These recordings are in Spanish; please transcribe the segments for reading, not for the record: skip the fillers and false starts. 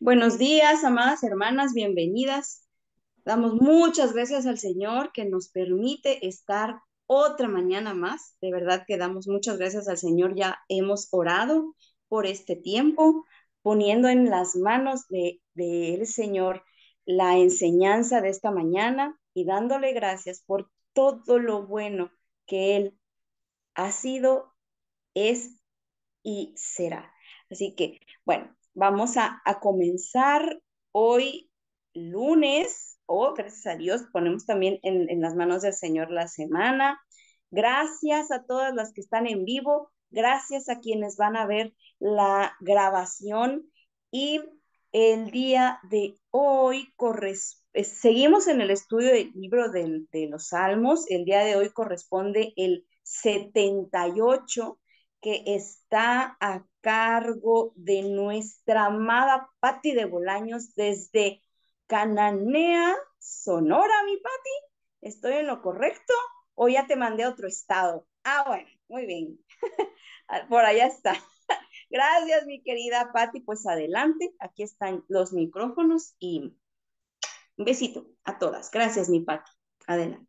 Buenos días, amadas hermanas, bienvenidas. Damos muchas gracias al Señor que nos permite estar otra mañana más. De verdad que damos muchas gracias al Señor. Ya hemos orado por este tiempo, poniendo en las manos del Señor la enseñanza de esta mañana y dándole gracias por todo lo bueno que Él ha sido, es y será. Así que, bueno, vamos a comenzar hoy lunes. Oh, gracias a Dios, ponemos también en las manos del Señor la semana. Gracias a todas las que están en vivo, gracias a quienes van a ver la grabación y el día de hoy seguimos en el estudio del libro de los Salmos. El día de hoy corresponde el 78 que está a cargo de nuestra amada Patti de Bolaños desde Cananea, Sonora, mi Patti. ¿Estoy en lo correcto? ¿O ya te mandé a otro estado? Ah, bueno, muy bien. Por allá está. Gracias, mi querida Patti. Pues adelante, aquí están los micrófonos y un besito a todas. Gracias, mi Patti. Adelante.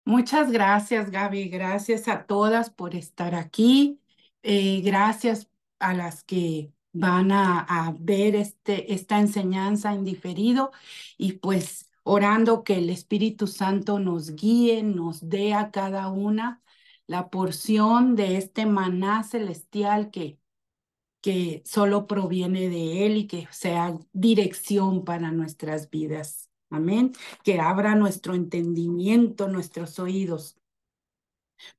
Muchas gracias, Gaby. Gracias a todas por estar aquí. Gracias a las que van a ver esta enseñanza en diferido y pues orando que el Espíritu Santo nos guíe, nos dé a cada una la porción de este maná celestial que solo proviene de Él y que sea dirección para nuestras vidas. Amén. Que abra nuestro entendimiento, nuestros oídos.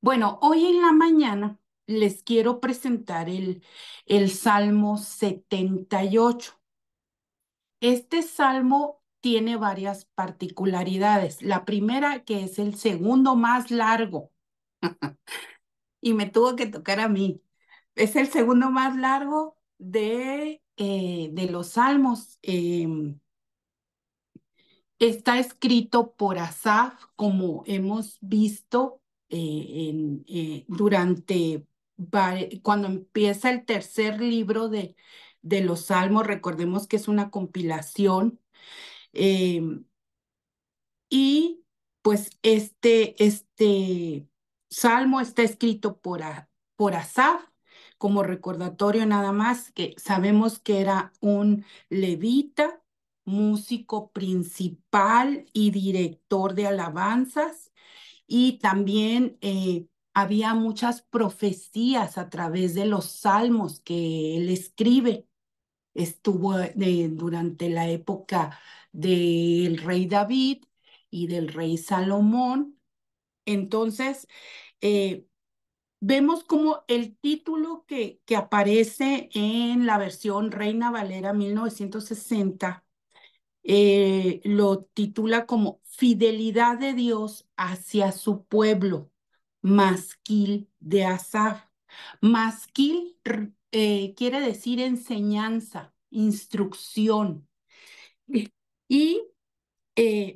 Bueno, hoy en la mañana les quiero presentar el Salmo 78. Este salmo tiene varias particularidades. La primera, que es el segundo más largo, y me tuvo que tocar a mí. Es el segundo más largo de los salmos. Está escrito por Asaf, como hemos visto cuando empieza el tercer libro de los Salmos. Recordemos que es una compilación. eh, y pues este salmo está escrito por Asaf, como recordatorio nada más, que sabemos que era un levita, músico principal y director de alabanzas, y también había muchas profecías a través de los salmos que él escribe. Estuvo durante la época del rey David y del rey Salomón. Entonces, eh, vemos como el título que aparece en la versión Reina Valera 1960 lo titula como Fidelidad de Dios hacia su pueblo, Masquil de Asaf. Masquil quiere decir enseñanza, instrucción. Y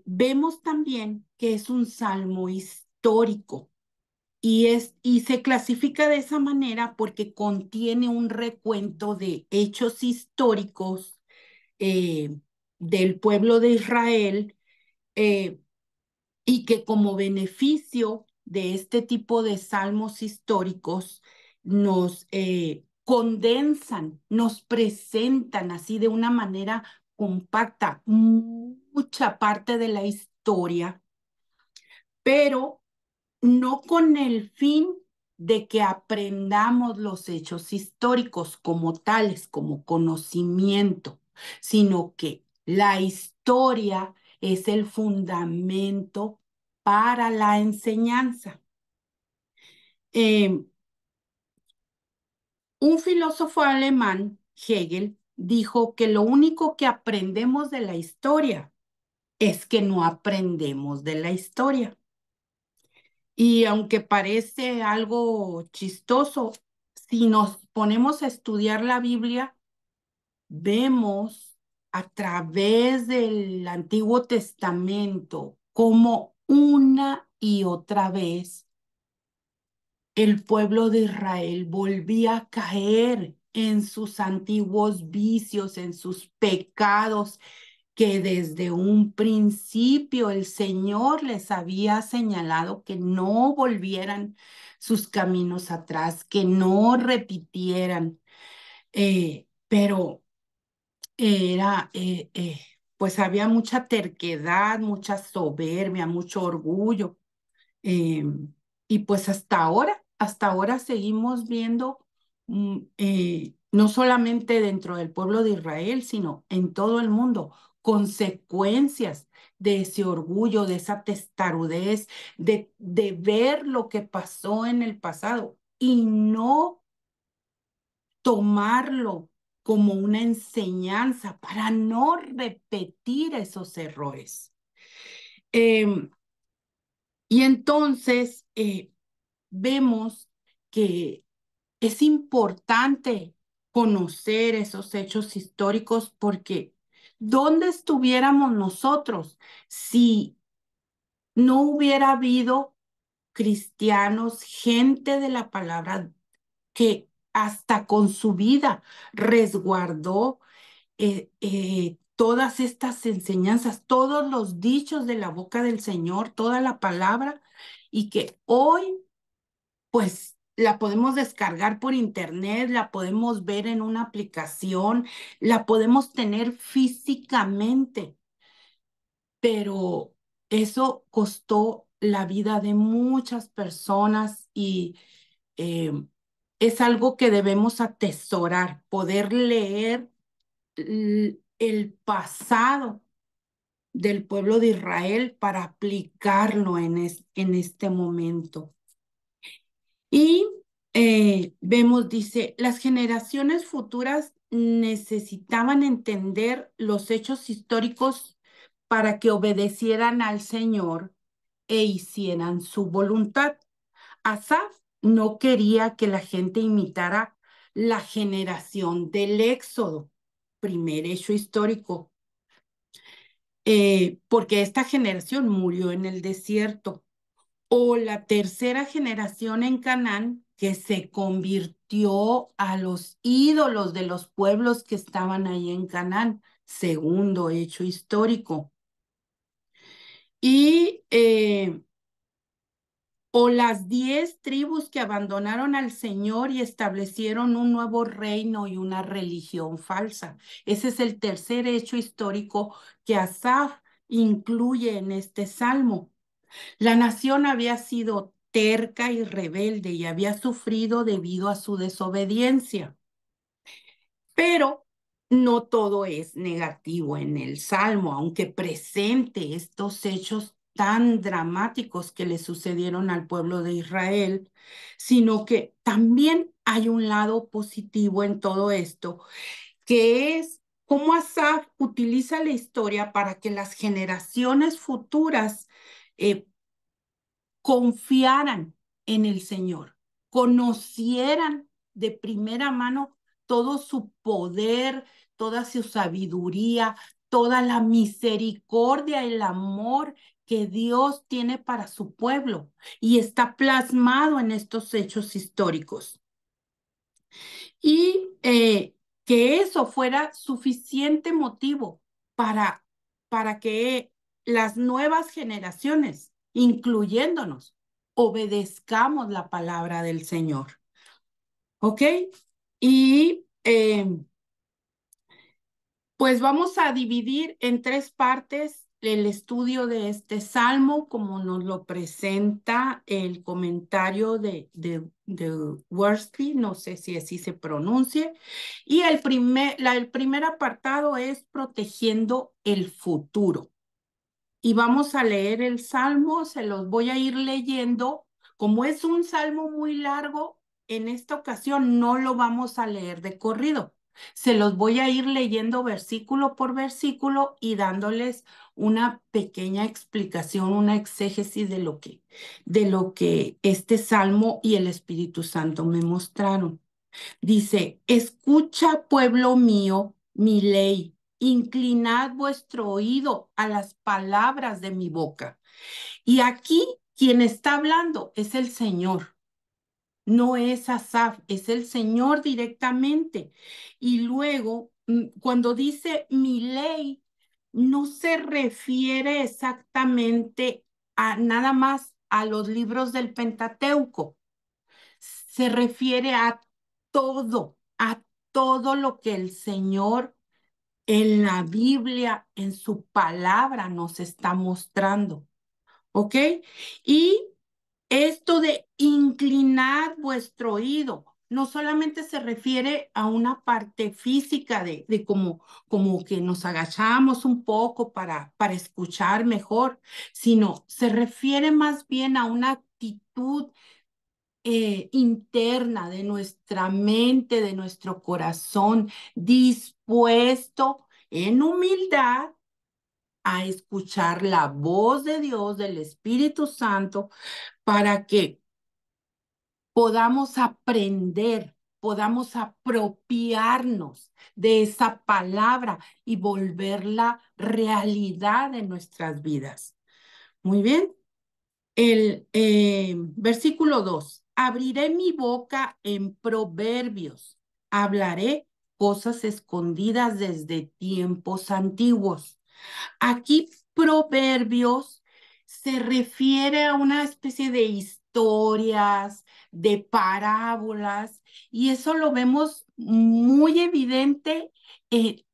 vemos también que es un salmo histórico y se clasifica de esa manera porque contiene un recuento de hechos históricos eh, del pueblo de Israel, eh, y que como beneficio de este tipo de salmos históricos nos condensan, nos presentan así de una manera compacta mucha parte de la historia, pero no con el fin de que aprendamos los hechos históricos como tales, como conocimiento, sino que la historia es el fundamento para la enseñanza. Eh, un filósofo alemán, Hegel, dijo que lo único que aprendemos de la historia es que no aprendemos de la historia. Y aunque parece algo chistoso, si nos ponemos a estudiar la Biblia, vemos a través del Antiguo Testamento cómo una y otra vez el pueblo de Israel volvía a caer en sus antiguos vicios, en sus pecados, que desde un principio el Señor les había señalado que no volvieran sus caminos atrás, que no repitieran. Pero pues había mucha terquedad, mucha soberbia, mucho orgullo. eh, y pues hasta ahora seguimos viendo, no solamente dentro del pueblo de Israel, sino en todo el mundo, consecuencias de ese orgullo, de esa testarudez, de ver lo que pasó en el pasado y no tomarlo como una enseñanza para no repetir esos errores. Em, y entonces vemos que es importante conocer esos hechos históricos porque ¿dónde estuviéramos nosotros si no hubiera habido cristianos, gente de la palabra que hasta con su vida resguardó todas estas enseñanzas, todos los dichos de la boca del Señor, toda la palabra, y que hoy, pues, la podemos descargar por internet, la podemos ver en una aplicación, la podemos tener físicamente, pero eso costó la vida de muchas personas y eh, es algo que debemos atesorar, poder leer el pasado del pueblo de Israel para aplicarlo en este momento. Y vemos, dice, las generaciones futuras necesitaban entender los hechos históricos para que obedecieran al Señor e hicieran su voluntad. Asaf no quería que la gente imitara la generación del Éxodo, primer hecho histórico, porque esta generación murió en el desierto, o la tercera generación en Canaán que se convirtió a los ídolos de los pueblos que estaban ahí en Canaán, segundo hecho histórico. Y o las 10 tribus que abandonaron al Señor y establecieron un nuevo reino y una religión falsa. Ese es el tercer hecho histórico que Asaf incluye en este salmo. La nación había sido terca y rebelde y había sufrido debido a su desobediencia. Pero no todo es negativo en el Salmo, aunque presente estos hechos tan dramáticos que le sucedieron al pueblo de Israel, sino que también hay un lado positivo en todo esto, que es cómo Asaf utiliza la historia para que las generaciones futuras eh, confiaran en el Señor, conocieran de primera mano todo su poder, toda su sabiduría, toda la misericordia, el amor que Dios tiene para su pueblo y está plasmado en estos hechos históricos. Y que eso fuera suficiente motivo para, para que las nuevas generaciones, incluyéndonos, obedezcamos la palabra del Señor. ¿Ok? Y pues vamos a dividir en tres partes el estudio de este salmo, como nos lo presenta el comentario de Worsley, no sé si así se pronuncie. Y el primer apartado es protegiendo el futuro. Y vamos a leer el salmo, se los voy a ir leyendo. Como es un salmo muy largo, en esta ocasión no lo vamos a leer de corrido. Se los voy a ir leyendo versículo por versículo y dándoles una pequeña explicación, una exégesis de lo que este salmo y el Espíritu Santo me mostraron. Dice, escucha, pueblo mío, mi ley, inclinad vuestro oído a las palabras de mi boca. Y aquí quien está hablando es el Señor. No es Asaf, es el Señor directamente. Y luego, cuando dice mi ley, no se refiere exactamente a nada más a los libros del Pentateuco, se refiere a todo lo que el Señor en la Biblia, en su palabra nos está mostrando. ¿Ok? Y esto de inclinar vuestro oído no solamente se refiere a una parte física de como que nos agachamos un poco para escuchar mejor, sino se refiere más bien a una actitud interna de nuestra mente, de nuestro corazón, dispuesto en humildad a escuchar la voz de Dios, del Espíritu Santo, para que podamos aprender, podamos apropiarnos de esa palabra y volverla realidad en nuestras vidas. Muy bien. El versículo 2. Abriré mi boca en proverbios, hablaré cosas escondidas desde tiempos antiguos. Aquí proverbios se refiere a una especie de historias, de parábolas, y eso lo vemos muy evidente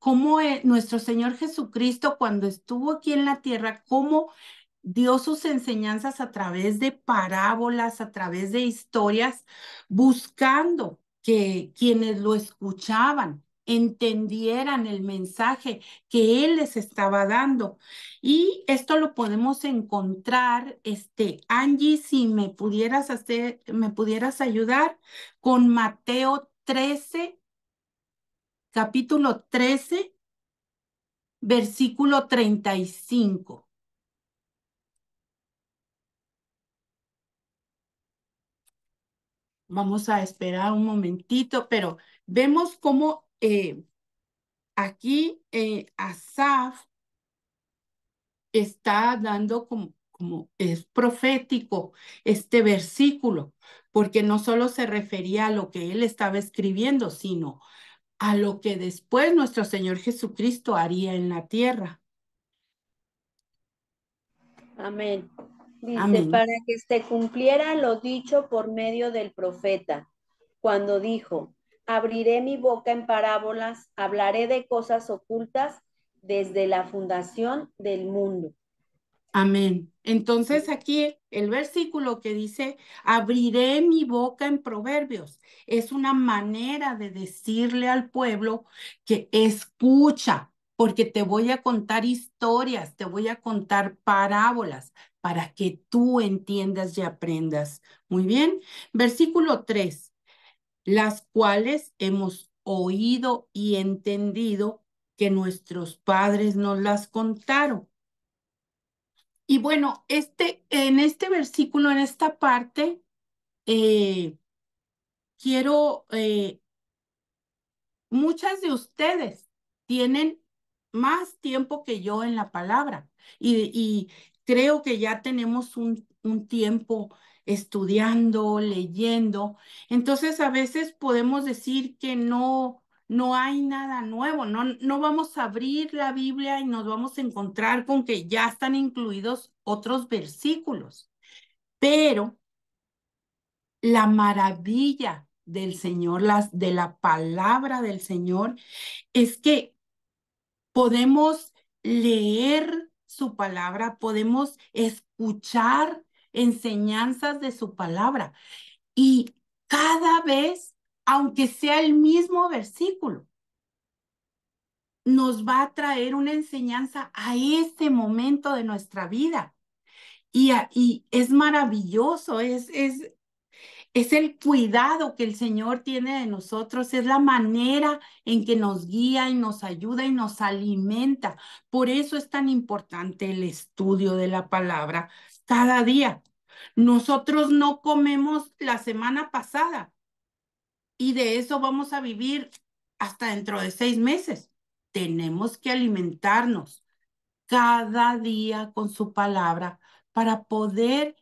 como nuestro Señor Jesucristo cuando estuvo aquí en la tierra, cómo dio sus enseñanzas a través de parábolas, a través de historias, buscando que quienes lo escuchaban entendieran el mensaje que él les estaba dando. Y esto lo podemos encontrar, Angie, si me pudieras ayudar con Mateo 13, capítulo 13, versículo 35. Vamos a esperar un momentito, pero vemos cómo aquí Asaf está dando como es profético este versículo, porque no solo se refería a lo que él estaba escribiendo, sino a lo que después nuestro Señor Jesucristo haría en la tierra. Amén. Dice, Amén. para que se cumpliera lo dicho por medio del profeta, cuando dijo, abriré mi boca en parábolas, hablaré de cosas ocultas desde la fundación del mundo. Amén. Entonces aquí el versículo que dice, abriré mi boca en proverbios, es una manera de decirle al pueblo que escucha, porque te voy a contar historias, te voy a contar parábolas para que tú entiendas y aprendas. Muy bien. Versículo 3, las cuales hemos oído y entendido que nuestros padres nos las contaron. Y bueno, en este versículo, en esta parte, eh, quiero, muchas de ustedes tienen más tiempo que yo en la palabra y creo que ya tenemos un tiempo estudiando, leyendo. Entonces, a veces podemos decir que no hay nada nuevo, no vamos a abrir la Biblia y nos vamos a encontrar con que ya están incluidos otros versículos. Pero la maravilla del Señor, de la palabra del Señor, es que podemos leer su palabra, podemos escuchar enseñanzas de su palabra y cada vez, aunque sea el mismo versículo, nos va a traer una enseñanza a este momento de nuestra vida. Y es maravilloso, es el cuidado que el Señor tiene de nosotros, es la manera en que nos guía y nos ayuda y nos alimenta. Por eso es tan importante el estudio de la palabra cada día. Nosotros no comemos la semana pasada y de eso vamos a vivir hasta dentro de 6 meses. Tenemos que alimentarnos cada día con su palabra para poder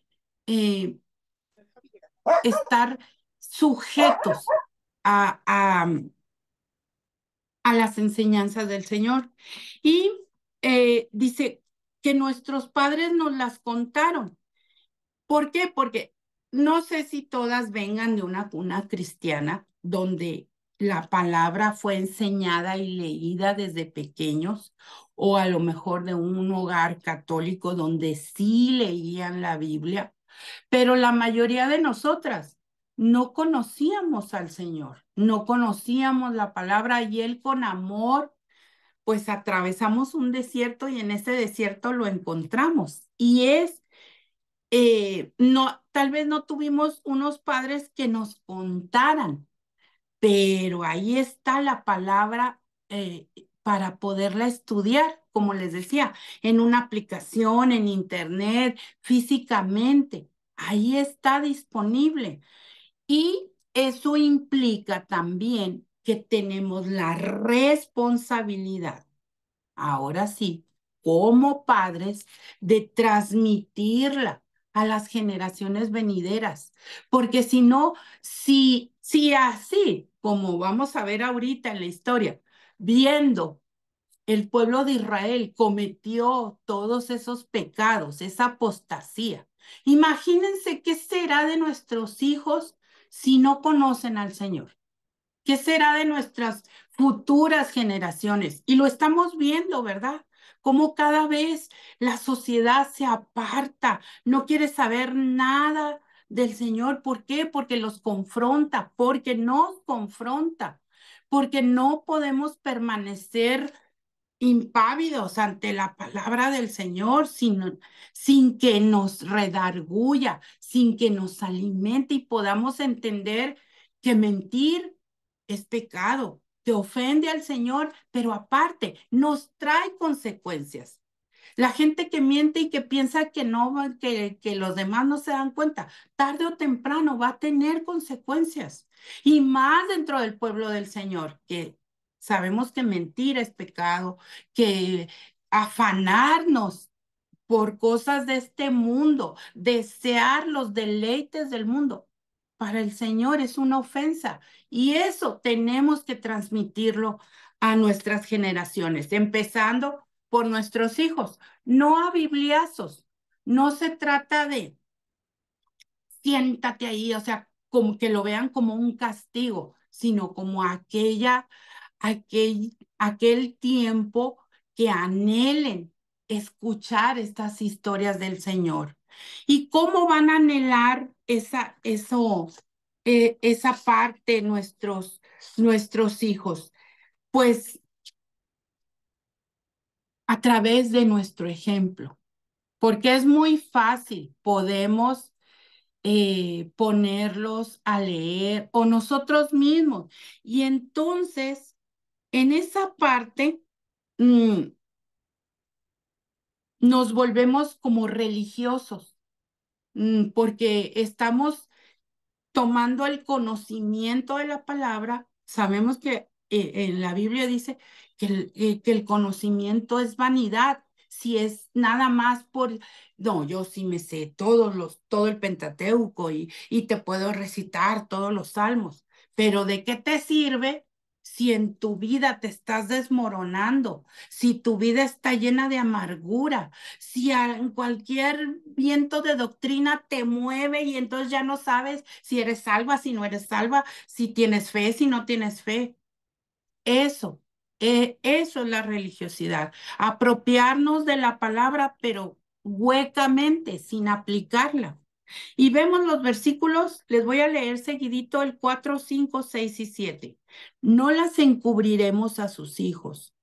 estar sujetos a, a, a las enseñanzas del Señor. Y dice que nuestros padres nos las contaron. ¿Por qué? Porque no sé si todas vengan de una cuna cristiana donde la palabra fue enseñada y leída desde pequeños, o a lo mejor de un hogar católico donde sí leían la Biblia, pero la mayoría de nosotras no conocíamos al Señor, no conocíamos la palabra y Él con amor, pues atravesamos un desierto y en ese desierto lo encontramos. Y es no, tal vez no tuvimos unos padres que nos contaran, pero ahí está la palabra para poderla estudiar, como les decía, en una aplicación, en internet, físicamente. Ahí está disponible. Y eso implica también que tenemos la responsabilidad, ahora sí, como padres, de transmitirla a las generaciones venideras. Porque si no, si así, como vamos a ver ahorita en la historia, viendo el pueblo de Israel cometió todos esos pecados, esa apostasía, imagínense qué será de nuestros hijos si no conocen al Señor. ¿Qué será de nuestras futuras generaciones? Y lo estamos viendo, ¿verdad? Cómo cada vez la sociedad se aparta, no quiere saber nada del Señor. ¿Por qué? Porque los confronta, porque nos confronta, porque no podemos permanecer impávidos ante la palabra del Señor sin que nos redarguya, sin que nos alimente y podamos entender que mentir es pecado, que ofende al Señor, pero aparte nos trae consecuencias. La gente que miente y que piensa que no, que los demás no se dan cuenta, tarde o temprano va a tener consecuencias. Y más dentro del pueblo del Señor, que sabemos que mentir es pecado, que afanarnos por cosas de este mundo, desear los deleites del mundo, para el Señor es una ofensa. Y eso tenemos que transmitirlo a nuestras generaciones, empezando por nuestros hijos, no a bibliazos. No se trata de siéntate ahí, o sea, como que lo vean como un castigo, sino como aquel tiempo que anhelen escuchar estas historias del Señor. ¿Y cómo van a anhelar esa parte nuestros hijos? Pues a través de nuestro ejemplo, porque es muy fácil, podemos ponerlos a leer o nosotros mismos. Y entonces, en esa parte, mm, nos volvemos como religiosos, porque estamos tomando el conocimiento de la palabra. Sabemos que en la Biblia dice que el conocimiento es vanidad. Si es nada más no, yo sí me sé todo el Pentateuco y te puedo recitar todos los salmos, pero ¿de qué te sirve si en tu vida te estás desmoronando, si tu vida está llena de amargura, si cualquier viento de doctrina te mueve y entonces ya no sabes si eres salva, si no eres salva, si tienes fe, si no tienes fe? Eso, eso es la religiosidad, apropiarnos de la palabra, pero huecamente, sin aplicarla. Y vemos los versículos, les voy a leer seguidito el 4, 5, 6 y 7. No las encubriremos a sus hijos,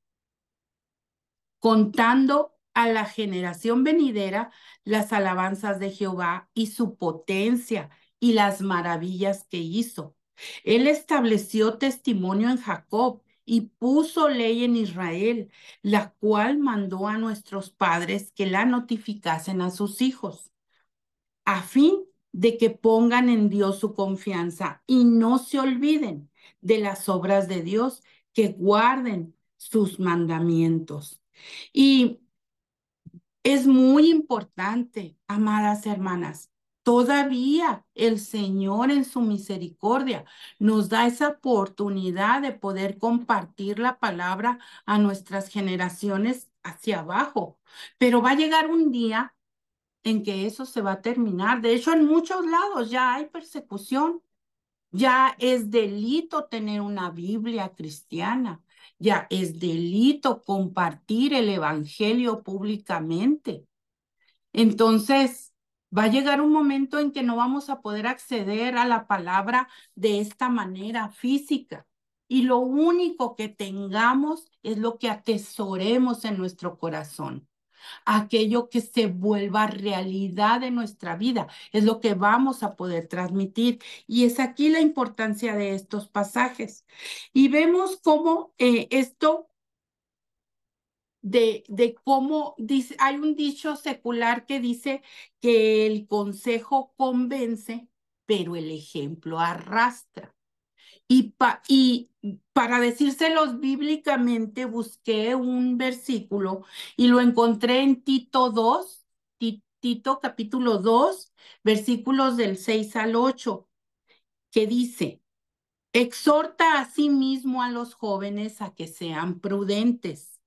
contando a la generación venidera las alabanzas de Jehová y su potencia y las maravillas que hizo. Él estableció testimonio en Jacob y puso ley en Israel, la cual mandó a nuestros padres que la notificasen a sus hijos, a fin de que pongan en Dios su confianza y no se olviden de las obras de Dios, que guarden sus mandamientos. Y es muy importante, amadas hermanas, Todavía el Señor en su misericordia nos da esa oportunidad de poder compartir la palabra a nuestras generaciones hacia abajo. Pero va a llegar un día en que eso se va a terminar. De hecho, en muchos lados ya hay persecución. Ya es delito tener una Biblia cristiana. Ya es delito compartir el evangelio públicamente. Entonces, va a llegar un momento en que no vamos a poder acceder a la palabra de esta manera física. Y lo único que tengamos es lo que atesoremos en nuestro corazón. Aquello que se vuelva realidad de nuestra vida es lo que vamos a poder transmitir. Y es aquí la importancia de estos pasajes. Y vemos cómo esto de cómo dice, hay un dicho secular que dice que el consejo convence, pero el ejemplo arrastra. Y para decírselos bíblicamente, busqué un versículo y lo encontré en Tito 2, Tito capítulo 2, versículos del 6 al 8, que dice: exhorta a sí mismo a los jóvenes a que sean prudentes,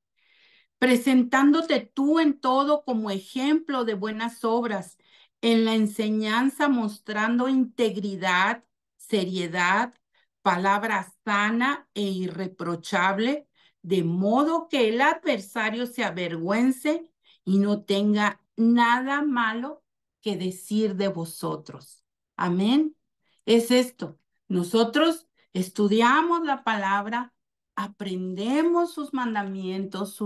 presentándote tú en todo como ejemplo de buenas obras, en la enseñanza mostrando integridad, seriedad, palabra sana e irreprochable, de modo que el adversario se avergüence y no tenga nada malo que decir de vosotros. Amén. Es esto. Nosotros estudiamos la palabra, aprendemos sus mandamientos,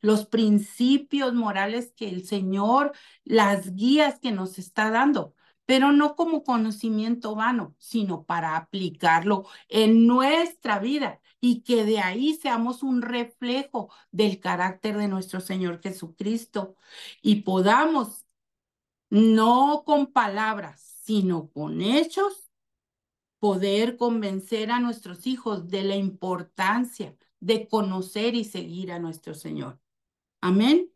los principios morales que el Señor, las guías que nos está dando, pero no como conocimiento vano, sino para aplicarlo en nuestra vida y que de ahí seamos un reflejo del carácter de nuestro Señor Jesucristo y podamos, no con palabras, sino con hechos, poder convencer a nuestros hijos de la importancia de conocer y seguir a nuestro Señor. Amén.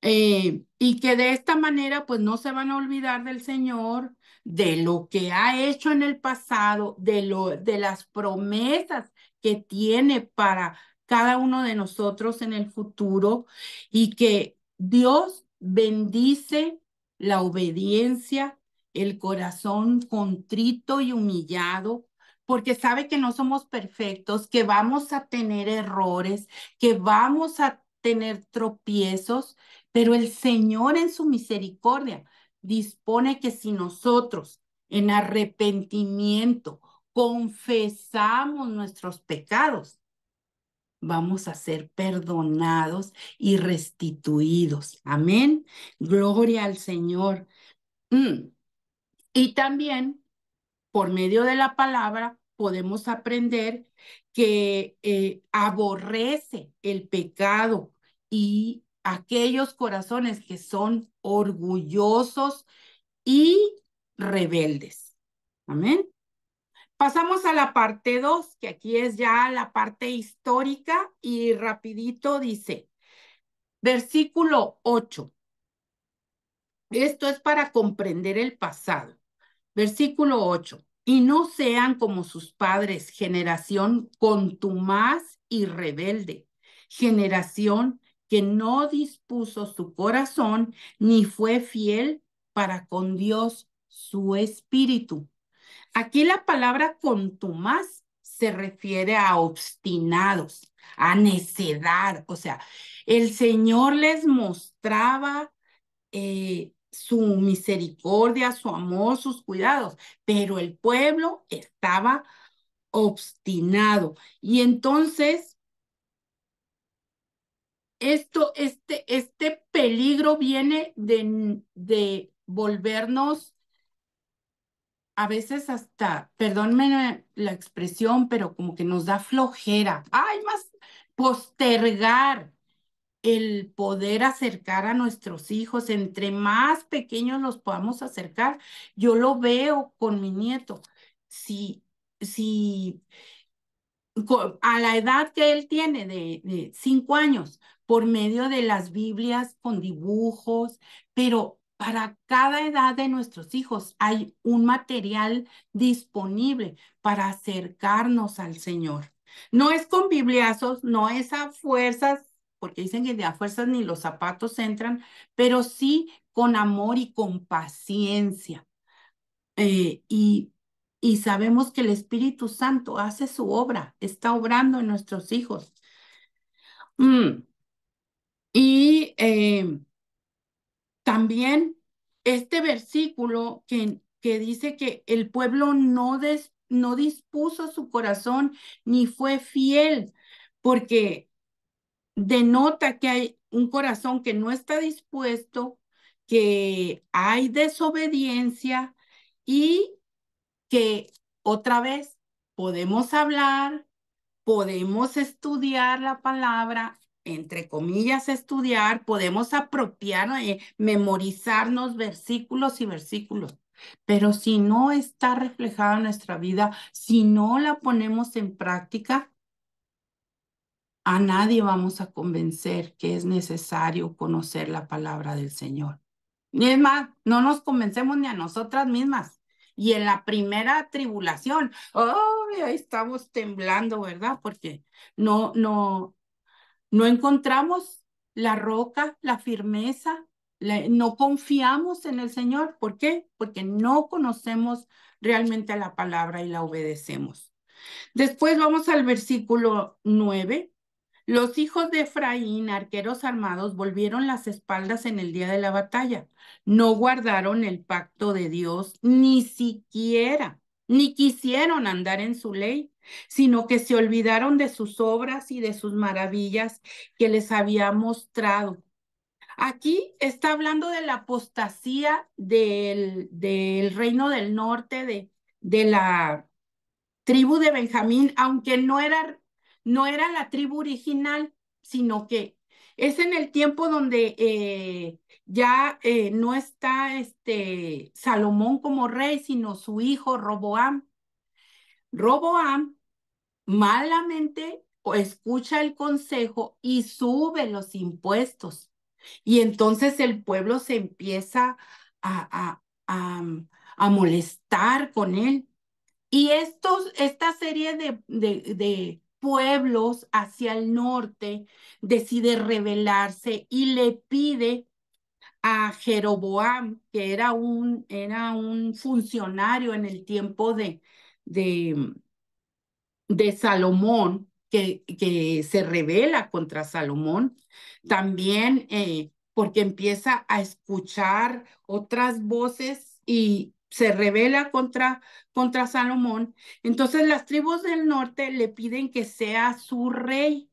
Y que de esta manera pues no se van a olvidar del Señor, de lo que ha hecho en el pasado, de las promesas que tiene para cada uno de nosotros en el futuro, y que Dios bendice la obediencia, el corazón contrito y humillado, porque sabe que no somos perfectos, que vamos a tener errores, que vamos a tener tropiezos, pero el Señor en su misericordia dispone que si nosotros en arrepentimiento confesamos nuestros pecados, vamos a ser perdonados y restituidos. Amén. Gloria al Señor. Y también por medio de la palabra podemos aprender que aborrece el pecado y aquellos corazones que son orgullosos y rebeldes. Amén. Pasamos a la parte 2, que aquí es ya la parte histórica, y rapidito dice, versículo 8. Esto es para comprender el pasado. Versículo 8. Y no sean como sus padres, generación contumaz y rebelde, generación que no dispuso su corazón ni fue fiel para con Dios su espíritu. Aquí la palabra contumaz se refiere a obstinados, a necedad. O sea, el Señor les mostraba su misericordia, su amor, sus cuidados, pero el pueblo estaba obstinado. Y entonces, este peligro viene de volvernos a veces hasta, perdónme la expresión, pero como que nos da flojera. Ay, más postergar el poder acercar a nuestros hijos, entre más pequeños los podamos acercar. Yo lo veo con mi nieto. Si a la edad que él tiene de 5 años, por medio de las Biblias con dibujos, pero Para cada edad de nuestros hijos hay un material disponible para acercarnos al Señor. No es con bibliazos, no es a fuerzas, porque dicen que de a fuerzas ni los zapatos entran, pero sí con amor y con paciencia. Eh, y, y sabemos que el Espíritu Santo hace su obra, está obrando en nuestros hijos. Mm, Y también este versículo que dice que el pueblo no dispuso su corazón ni fue fiel, porque denota que hay un corazón que no está dispuesto, que hay desobediencia y que otra vez podemos hablar, podemos estudiar la palabra, entre comillas, estudiar, podemos apropiar, memorizarnos versículos y versículos, pero si no está reflejada en nuestra vida, si no la ponemos en práctica, a nadie vamos a convencer que es necesario conocer la palabra del Señor. Ni es más, no nos convencemos ni a nosotras mismas. Y en la primera tribulación, ¡ay! Ahí estamos temblando, ¿verdad? Porque no encontramos la roca, la firmeza, no confiamos en el Señor. ¿Por qué? Porque no conocemos realmente la palabra y la obedecemos. Después vamos al versículo 9. Los hijos de Efraín, arqueros armados, volvieron las espaldas en el día de la batalla. No guardaron el pacto de Dios, ni quisieron andar en su ley, sino que se olvidaron de sus obras y de sus maravillas que les había mostrado. Aquí está hablando de la apostasía del reino del norte, de la tribu de Benjamín, aunque no era la tribu original, sino que es en el tiempo donde ya no está Salomón como rey, sino su hijo Roboam. Roboam malamente escucha el consejo y sube los impuestos. Y entonces el pueblo se empieza a molestar con él. Y esta serie de pueblos hacia el norte decide rebelarse y le pide a Jeroboam, que era un funcionario en el tiempo de, de Salomón, que se rebela contra Salomón, también porque empieza a escuchar otras voces y se rebela contra Salomón. Entonces las tribus del norte le piden que sea su rey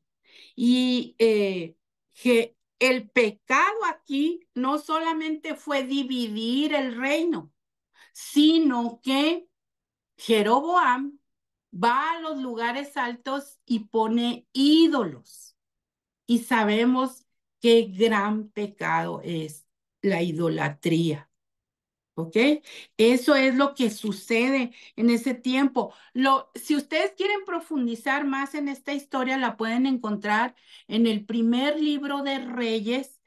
y que el pecado aquí no solamente fue dividir el reino, sino que Jeroboam va a los lugares altos y pone ídolos. Y sabemos qué gran pecado es la idolatría. ¿Ok? Eso es lo que sucede en ese tiempo. Si ustedes quieren profundizar más en esta historia, la pueden encontrar en el primer libro de Reyes,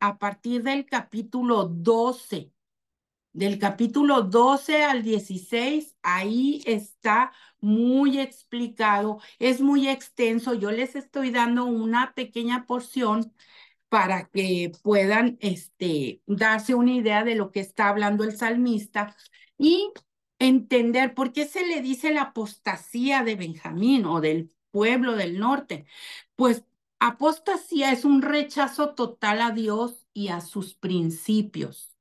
a partir del capítulo 12. Del capítulo 12 al 16, ahí está muy explicado, es muy extenso. Yo les estoy dando una pequeña porción para que puedan darse una idea de lo que está hablando el salmista y entender por qué se le dice la apostasía de Benjamín o del pueblo del norte. Pues apostasía es un rechazo total a Dios y a sus principios.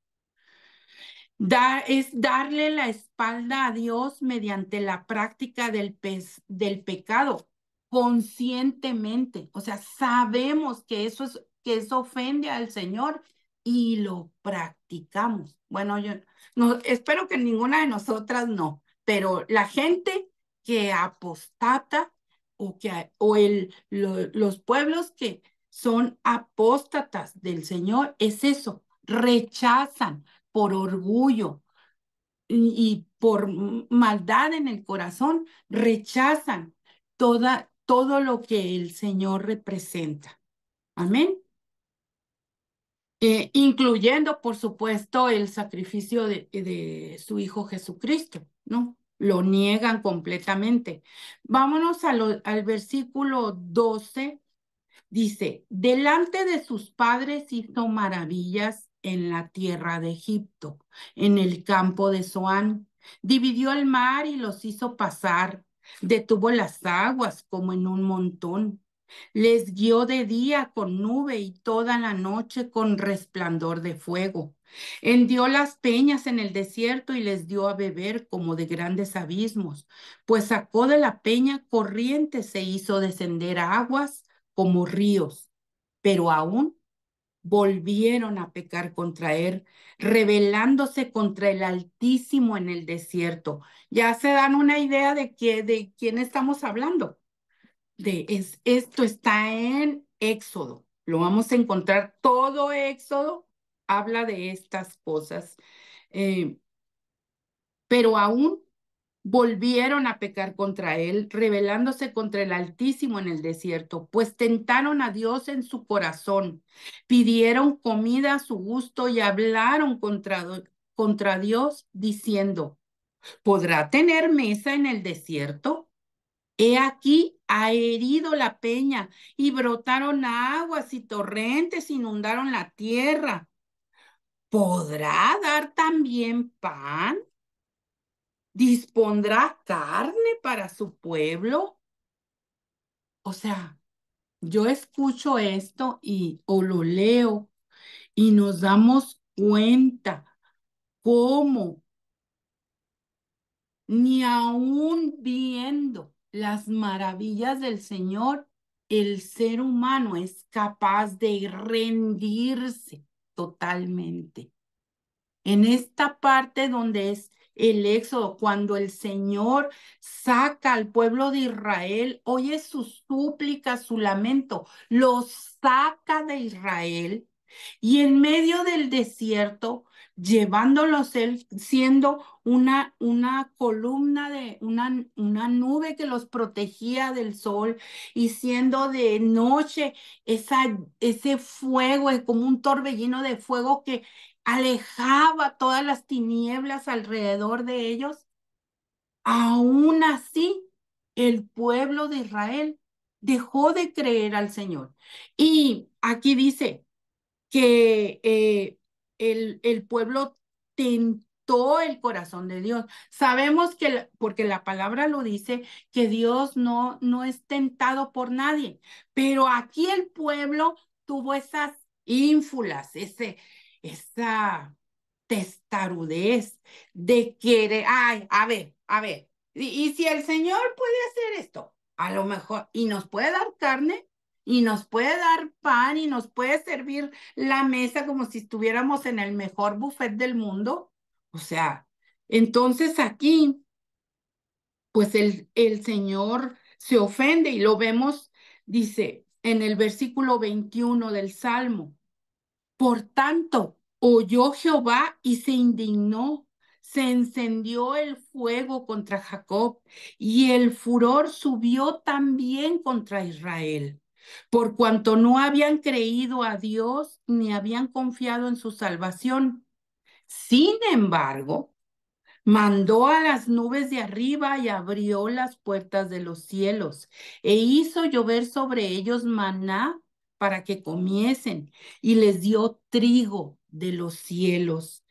Es darle la espalda a Dios mediante la práctica del pecado conscientemente. O sea, sabemos que eso ofende al Señor y lo practicamos. Bueno, yo no espero que ninguna de nosotras no, pero la gente que apostata los pueblos que son apóstatas del Señor es eso, rechazan por orgullo y por maldad en el corazón, rechazan todo lo que el Señor representa. Amén. incluyendo, por supuesto, el sacrificio de su Hijo Jesucristo, ¿no? Lo niegan completamente. Vámonos al versículo 12. Dice, delante de sus padres hizo maravillas en la tierra de Egipto, en el campo de Zoán. Dividió el mar y los hizo pasar. Detuvo las aguas como en un montón. Les guió de día con nube y toda la noche con resplandor de fuego. Hendió las peñas en el desierto y les dio a beber como de grandes abismos, pues sacó de la peña corrientes e hizo descender aguas como ríos, pero aún volvieron a pecar contra él, rebelándose contra el Altísimo en el desierto. Ya se dan una idea de quién estamos hablando. Esto está en Éxodo. Lo vamos a encontrar todo Éxodo habla de estas cosas. Eh, pero aún volvieron a pecar contra él, rebelándose contra el Altísimo en el desierto, pues tentaron a Dios en su corazón, pidieron comida a su gusto y hablaron contra Dios, diciendo, ¿podrá tener mesa en el desierto? He aquí, ha herido la peña y brotaron aguas y torrentes inundaron la tierra. ¿Podrá dar también pan? ¿Dispondrá carne para su pueblo? O sea, yo escucho esto o lo leo y nos damos cuenta cómo ni aún viendo las maravillas del Señor, el ser humano es capaz de rendirse totalmente. En esta parte donde es el éxodo, cuando el Señor saca al pueblo de Israel, oye su súplica, su lamento, los saca de Israel y en medio del desierto, llevándolos él, siendo una columna una nube que los protegía del sol y siendo de noche ese fuego, es como un torbellino de fuego que alejaba todas las tinieblas alrededor de ellos. Aún así, el pueblo de Israel dejó de creer al Señor. Y aquí dice que el pueblo tentó el corazón de Dios. Sabemos que, porque la palabra lo dice, que Dios no es tentado por nadie, pero aquí el pueblo tuvo esas ínfulas, esa testarudez de querer, ay, a ver, y si el Señor puede hacer esto, a lo mejor, y nos puede dar carne, y nos puede dar pan, y nos puede servir la mesa como si estuviéramos en el mejor buffet del mundo. O sea, entonces aquí, pues el Señor se ofende y lo vemos, dice en el versículo 21 del Salmo. Por tanto, oyó Jehová y se indignó. Se encendió el fuego contra Jacob y el furor subió también contra Israel, por cuanto no habían creído a Dios ni habían confiado en su salvación. Sin embargo, mandó a las nubes de arriba y abrió las puertas de los cielos e hizo llover sobre ellos maná para que comiesen y les dio trigo de los cielos.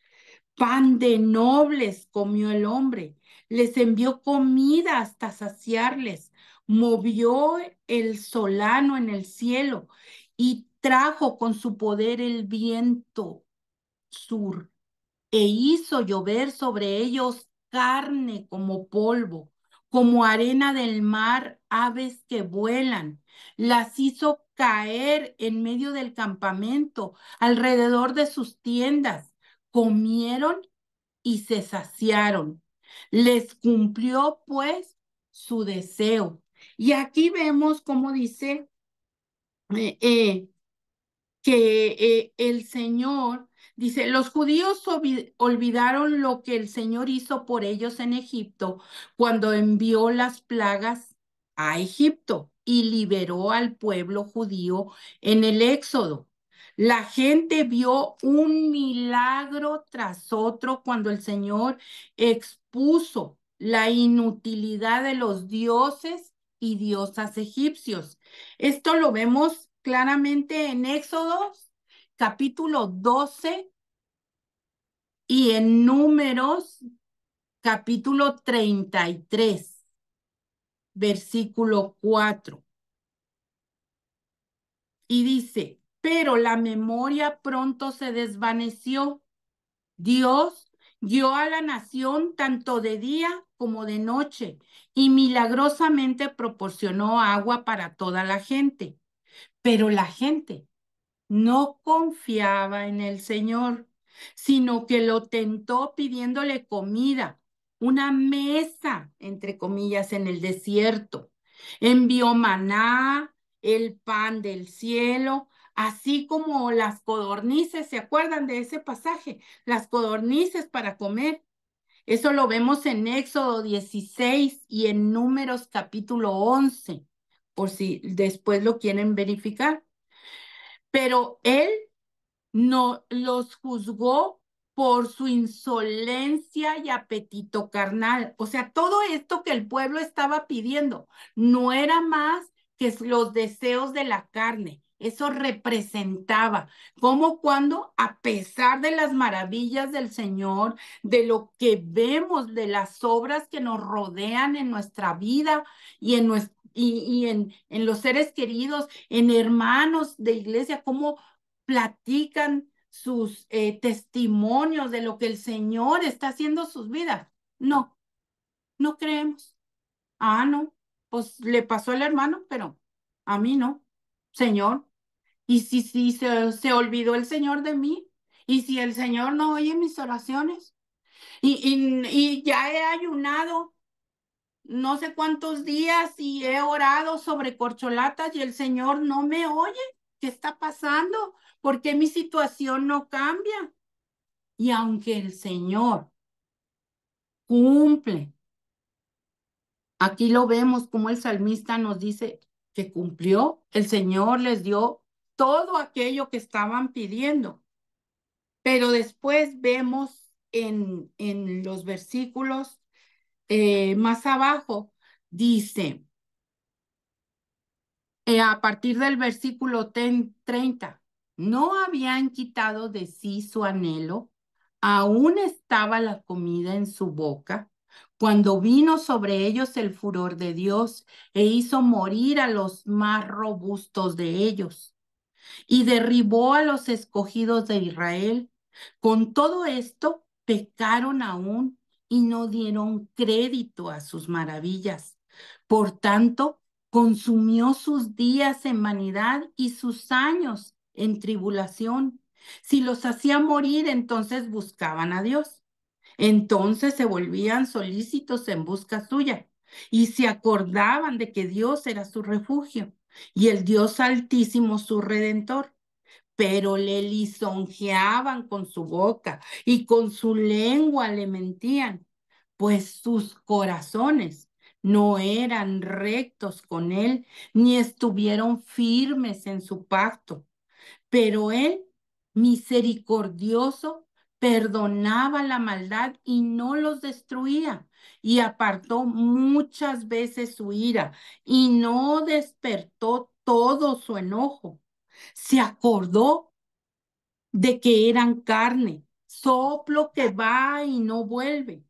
Pan de nobles comió el hombre, les envió comida hasta saciarles, movió el solano en el cielo y trajo con su poder el viento sur e hizo llover sobre ellos carne como polvo, como arena del mar, aves que vuelan. Las hizo caer en medio del campamento, alrededor de sus tiendas. Comieron y se saciaron. Les cumplió pues su deseo. Y aquí vemos cómo dice eh, eh, que el Señor, dice, los judíos olvidaron lo que el Señor hizo por ellos en Egipto cuando envió las plagas a Egipto y liberó al pueblo judío en el Éxodo. La gente vio un milagro tras otro cuando el Señor expuso la inutilidad de los dioses y diosas egipcios. Esto lo vemos claramente en Éxodo, capítulo 12, y en Números, capítulo 33, versículo 4. Y dice, pero la memoria pronto se desvaneció. Dios guió a la nación tanto de día como de noche y milagrosamente proporcionó agua para toda la gente. Pero la gente no confiaba en el Señor, sino que lo tentó pidiéndole comida, una mesa, entre comillas, en el desierto. Envió maná, el pan del cielo, así como las codornices. ¿Se acuerdan de ese pasaje? Las codornices para comer. Eso lo vemos en Éxodo 16 y en Números capítulo 11, por si después lo quieren verificar. Pero él no los juzgó por su insolencia y apetito carnal. O sea, todo esto que el pueblo estaba pidiendo no era más que los deseos de la carne. Eso representaba como cuando, a pesar de las maravillas del Señor, de lo que vemos, de las obras que nos rodean en nuestra vida y en los seres queridos, en hermanos de iglesia, cómo platican sus testimonios de lo que el Señor está haciendo en sus vidas. No, no creemos. Ah, no, pues le pasó al hermano, pero a mí no, Señor. Y si se olvidó el Señor de mí, y si el Señor no oye mis oraciones, y ya he ayunado no sé cuántos días y he orado sobre corcholatas y el Señor no me oye. ¿Qué está pasando? ¿Por qué mi situación no cambia? Y aunque el Señor cumple, aquí lo vemos como el salmista nos dice que cumplió, el Señor les dio todo aquello que estaban pidiendo. Pero después vemos en los versículos más abajo, dice, a partir del versículo 30, no habían quitado de sí su anhelo, aún estaba la comida en su boca, cuando vino sobre ellos el furor de Dios e hizo morir a los más robustos de ellos y derribó a los escogidos de Israel. Con todo esto, pecaron aún y no dieron crédito a sus maravillas. Por tanto, consumió sus días en vanidad y sus años en tribulación. Si los hacía morir, entonces buscaban a Dios. Entonces se volvían solícitos en busca suya y se acordaban de que Dios era su refugio y el Dios Altísimo su redentor, pero le lisonjeaban con su boca y con su lengua le mentían, pues sus corazones no eran rectos con él, ni estuvieron firmes en su pacto. Pero él, misericordioso, perdonaba la maldad y no los destruía, y apartó muchas veces su ira, y no despertó todo su enojo. Se acordó de que eran carne, soplo que va y no vuelve.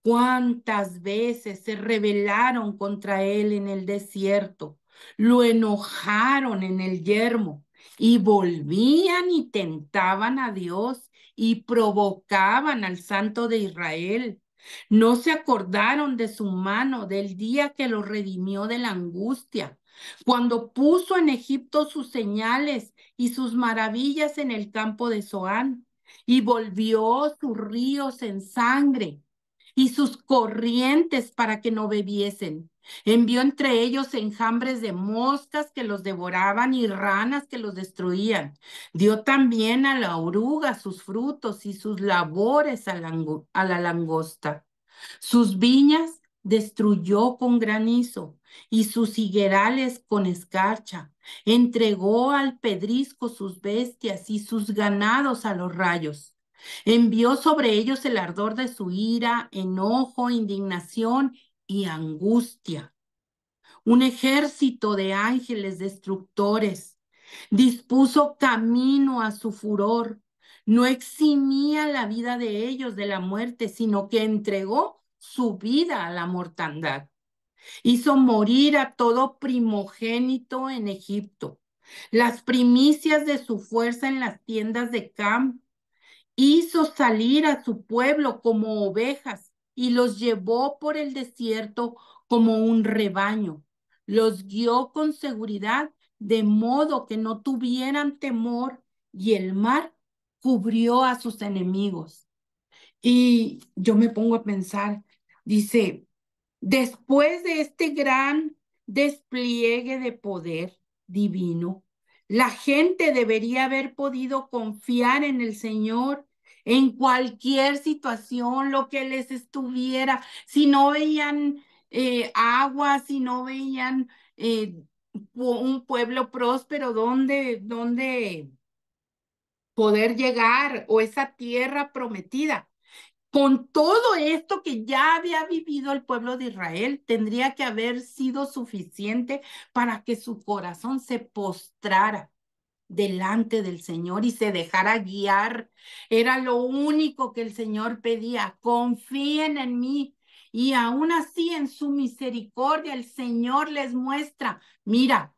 ¿Cuántas veces se rebelaron contra él en el desierto? Lo enojaron en el yermo y volvían y tentaban a Dios y provocaban al Santo de Israel. No se acordaron de su mano del día que los redimió de la angustia, cuando puso en Egipto sus señales y sus maravillas en el campo de Zoán y volvió sus ríos en sangre y sus corrientes para que no bebiesen. Envió entre ellos enjambres de moscas que los devoraban y ranas que los destruían. Dio también a la oruga sus frutos y sus labores a la langosta. Sus viñas destruyó con granizo y sus higuerales con escarcha. Entregó al pedrisco sus bestias y sus ganados a los rayos. Envió sobre ellos el ardor de su ira, enojo, indignación y angustia. Un ejército de ángeles destructores. Dispuso camino a su furor. No eximía la vida de ellos de la muerte, sino que entregó su vida a la mortandad. Hizo morir a todo primogénito en Egipto, las primicias de su fuerza en las tiendas de Cam. Hizo salir a su pueblo como ovejas y los llevó por el desierto como un rebaño. Los guió con seguridad de modo que no tuvieran temor, y el mar cubrió a sus enemigos. Y yo me pongo a pensar, dice, después de este gran despliegue de poder divino, la gente debería haber podido confiar en el Señor en cualquier situación, lo que les estuviera, si no veían agua, si no veían un pueblo próspero donde poder llegar, o esa tierra prometida. Con todo esto que ya había vivido el pueblo de Israel, tendría que haber sido suficiente para que su corazón se postrara delante del Señor y se dejara guiar. Era lo único que el Señor pedía: confíen en mí. Y aún así, en su misericordia, el Señor les muestra: mira,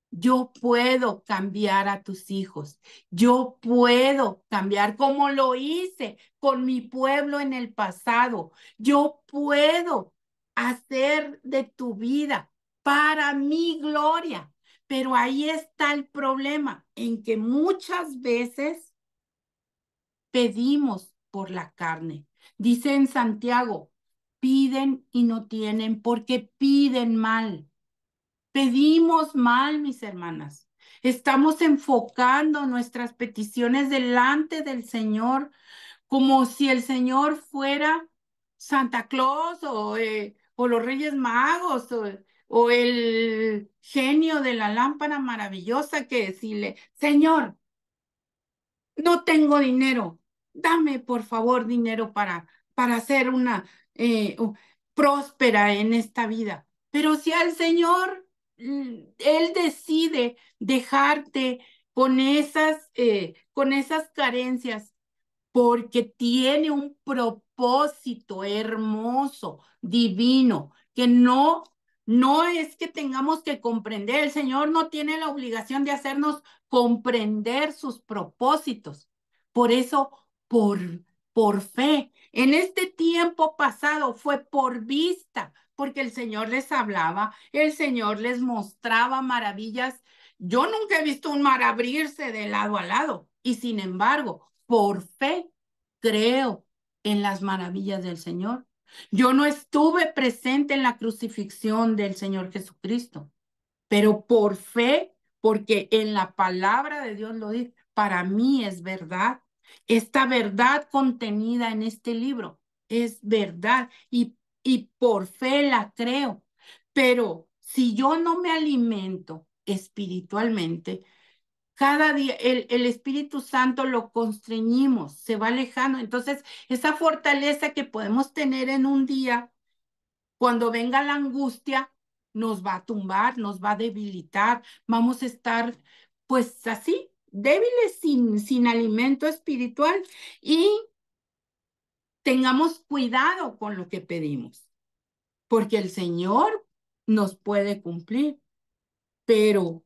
yo puedo cambiar a tus hijos. Yo puedo cambiar como lo hice con mi pueblo en el pasado. Yo puedo hacer de tu vida para mi gloria. Pero ahí está el problema, en que muchas veces pedimos por la carne. Dice en Santiago: piden y no tienen porque piden mal. Pedimos mal, mis hermanas. Estamos enfocando nuestras peticiones delante del Señor como si el Señor fuera Santa Claus o los Reyes Magos o el genio de la lámpara maravillosa, que decirle: Señor, no tengo dinero, dame por favor dinero para ser una próspera en esta vida. Pero si al Señor, Él decide dejarte con esas carencias, porque tiene un propósito hermoso, divino, que no es que tengamos que comprender. El Señor no tiene la obligación de hacernos comprender sus propósitos. Por eso, por, por fe, en este tiempo pasado fue por vista, porque el Señor les hablaba, el Señor les mostraba maravillas. Yo nunca he visto un mar abrirse de lado a lado, y sin embargo, por fe, creo en las maravillas del Señor. Yo no estuve presente en la crucifixión del Señor Jesucristo, pero por fe, porque en la palabra de Dios lo dice, para mí es verdad. Esta verdad contenida en este libro es verdad, y por fe la creo. Pero si yo no me alimento espiritualmente, cada día el Espíritu Santo lo constreñimos, se va alejando. Entonces, esa fortaleza que podemos tener en un día, cuando venga la angustia, nos va a tumbar, nos va a debilitar, vamos a estar pues así, débiles, sin alimento espiritual, y tengamos cuidado con lo que pedimos, porque el Señor nos puede cumplir, pero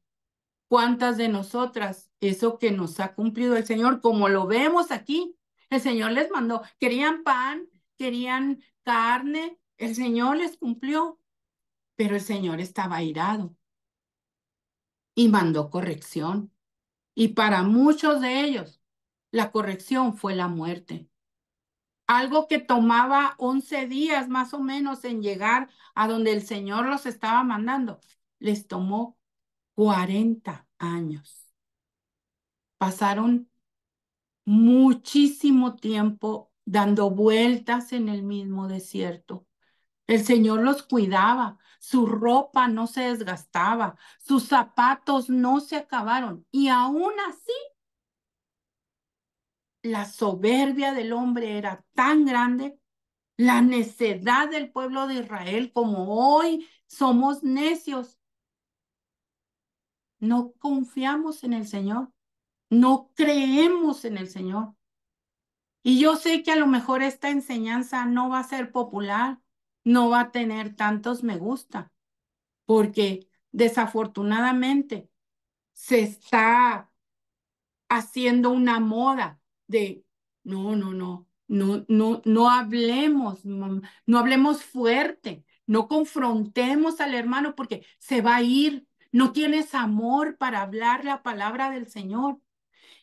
¿cuántas de nosotras eso que nos ha cumplido el Señor, como lo vemos aquí? El Señor les mandó, querían pan, querían carne, el Señor les cumplió, pero el Señor estaba airado y mandó corrección. Y para muchos de ellos, la corrección fue la muerte. Algo que tomaba 11 días más o menos en llegar a donde el Señor los estaba mandando, les tomó 40 años. Pasaron muchísimo tiempo dando vueltas en el mismo desierto. El Señor los cuidaba, su ropa no se desgastaba, sus zapatos no se acabaron. Y aún así, la soberbia del hombre era tan grande, la necedad del pueblo de Israel, como hoy somos necios. No confiamos en el Señor, no creemos en el Señor. Y yo sé que a lo mejor esta enseñanza no va a ser popular, no va a tener tantos me gusta, porque desafortunadamente se está haciendo una moda de no hablemos, no hablemos fuerte, no confrontemos al hermano porque se va a ir, no tienes amor para hablar la palabra del Señor.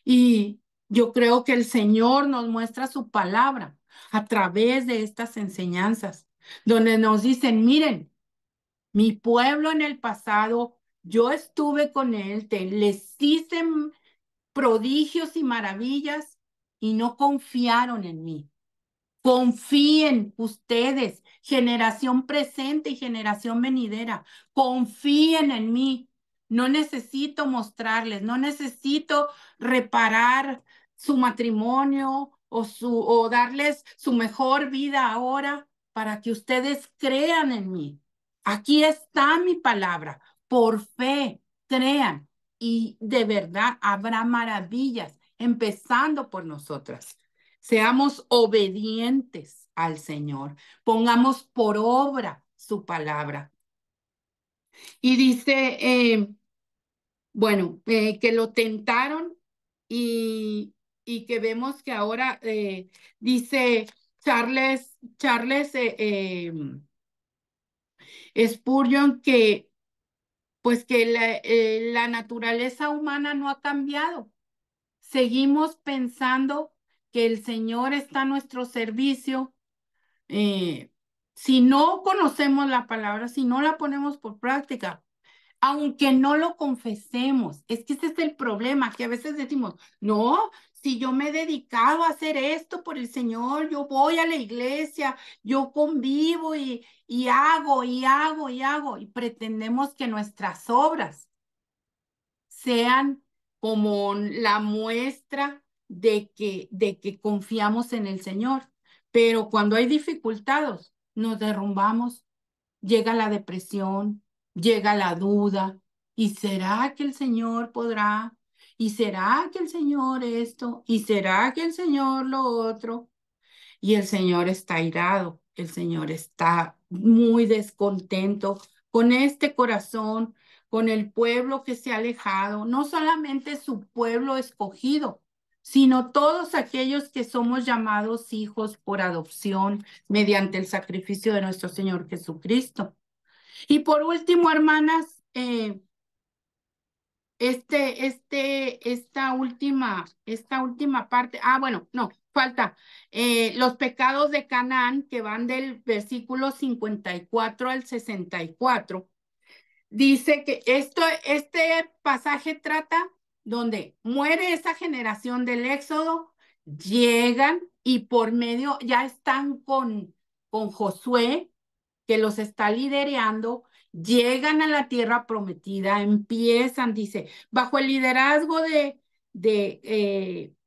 Y yo creo que el Señor nos muestra su palabra a través de estas enseñanzas, donde nos dicen, miren, mi pueblo en el pasado, yo estuve con él, les hice prodigios y maravillas y no confiaron en mí. Confíen ustedes, generación presente y generación venidera, confíen en mí. No necesito mostrarles, no necesito reparar su matrimonio o darles su mejor vida ahora para que ustedes crean en mí. Aquí está mi palabra. Por fe, crean y de verdad habrá maravillas, empezando por nosotras. Seamos obedientes al Señor, pongamos por obra su palabra. Y dice, bueno, que lo tentaron y que vemos que ahora dice Charles Spurgeon que pues que la naturaleza humana no ha cambiado. Seguimos pensando que el Señor está a nuestro servicio. Si no conocemos la palabra, si no la ponemos por práctica, aunque no lo confesemos, es que ese es el problema, que a veces decimos, no, si yo me he dedicado a hacer esto por el Señor, yo voy a la iglesia, yo convivo y hago, y pretendemos que nuestras obras sean como la muestra de que confiamos en el Señor. Pero cuando hay dificultades, nos derrumbamos, llega la depresión, llega la duda. ¿Y será que el Señor podrá? ¿Y será que el Señor esto? ¿Y será que el Señor lo otro? Y el Señor está airado, el Señor está muy descontento con este corazón, con el pueblo que se ha alejado, no solamente su pueblo escogido, sino todos aquellos que somos llamados hijos por adopción mediante el sacrificio de nuestro Señor Jesucristo. Y por último, hermanas, esta última parte, bueno, no, falta los pecados de Canaán que van del versículo 54 al 64. Dice que este pasaje trata donde muere esa generación del Éxodo, llegan y por medio, ya están con Josué, que los está liderando, llegan a la tierra prometida, empiezan, dice, bajo el liderazgo de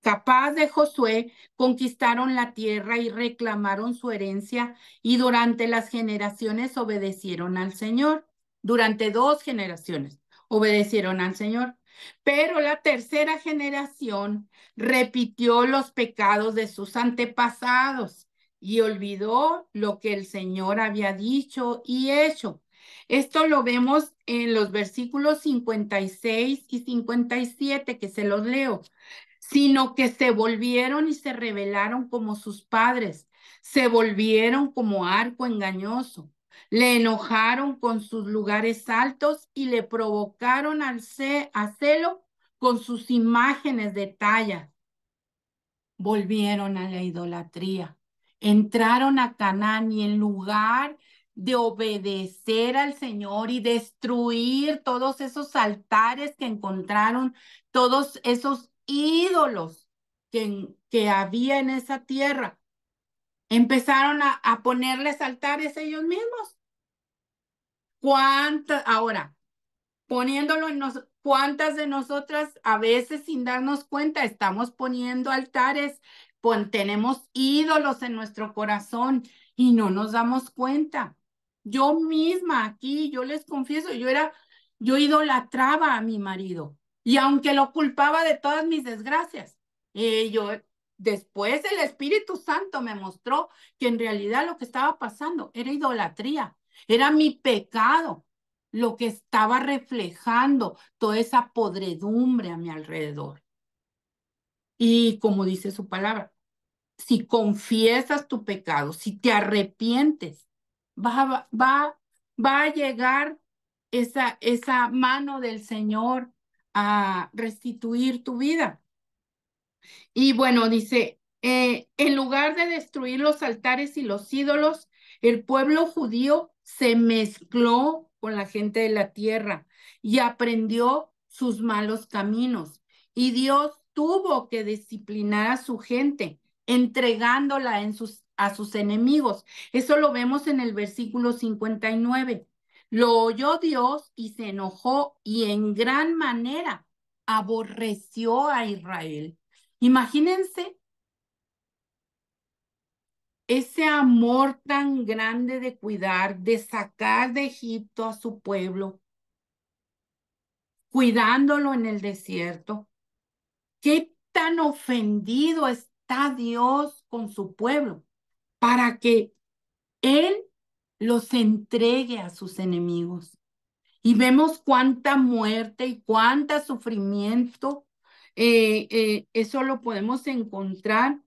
capaz de Josué, conquistaron la tierra y reclamaron su herencia y durante las generaciones obedecieron al Señor. Durante 2 generaciones obedecieron al Señor. Pero la tercera generación repitió los pecados de sus antepasados y olvidó lo que el Señor había dicho y hecho. Esto lo vemos en los versículos 56 y 57, que se los leo. Sino que se volvieron y se rebelaron como sus padres, se volvieron como arco engañoso, le enojaron con sus lugares altos y le provocaron a celo con sus imágenes de talla. Volvieron a la idolatría, entraron a Canaán y en lugar de obedecer al Señor y destruir todos esos altares que encontraron, todos esos ídolos que había en esa tierra, empezaron a ponerles altares ellos mismos. Ahora, poniéndolo en cuántas de nosotras a veces sin darnos cuenta estamos poniendo altares, tenemos ídolos en nuestro corazón y no nos damos cuenta. Yo misma aquí, yo les confieso, yo idolatraba a mi marido y aunque lo culpaba de todas mis desgracias, después el Espíritu Santo me mostró que en realidad lo que estaba pasando era idolatría, era mi pecado lo que estaba reflejando toda esa podredumbre a mi alrededor. Y como dice su palabra, si confiesas tu pecado, si te arrepientes, va a llegar esa mano del Señor a restituir tu vida. Y bueno, dice, en lugar de destruir los altares y los ídolos, el pueblo judío se mezcló con la gente de la tierra y aprendió sus malos caminos. Y Dios tuvo que disciplinar a su gente, entregándola a sus enemigos. Eso lo vemos en el versículo 59. Lo oyó Dios y se enojó y en gran manera aborreció a Israel. Imagínense ese amor tan grande de cuidar, de sacar de Egipto a su pueblo, cuidándolo en el desierto. ¿Qué tan ofendido está Dios con su pueblo para que Él los entregue a sus enemigos? Y vemos cuánta muerte y cuánto sufrimiento. Eso lo podemos encontrar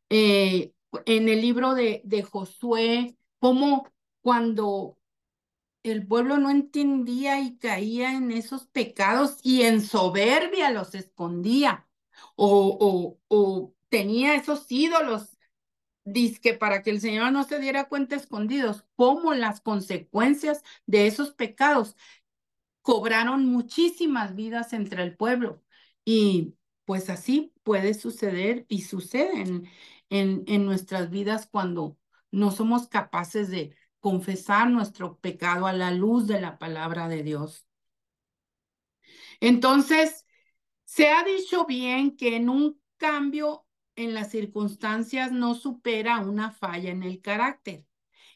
en el libro de Josué, como cuando el pueblo no entendía y caía en esos pecados y en soberbia los escondía o tenía esos ídolos, dizque para que el Señor no se diera cuenta escondidos, como las consecuencias de esos pecados cobraron muchísimas vidas entre el pueblo. Y pues así puede suceder y sucede en nuestras vidas cuando no somos capaces de confesar nuestro pecado a la luz de la palabra de Dios. Entonces, se ha dicho bien que en un cambio en las circunstancias no supera una falla en el carácter.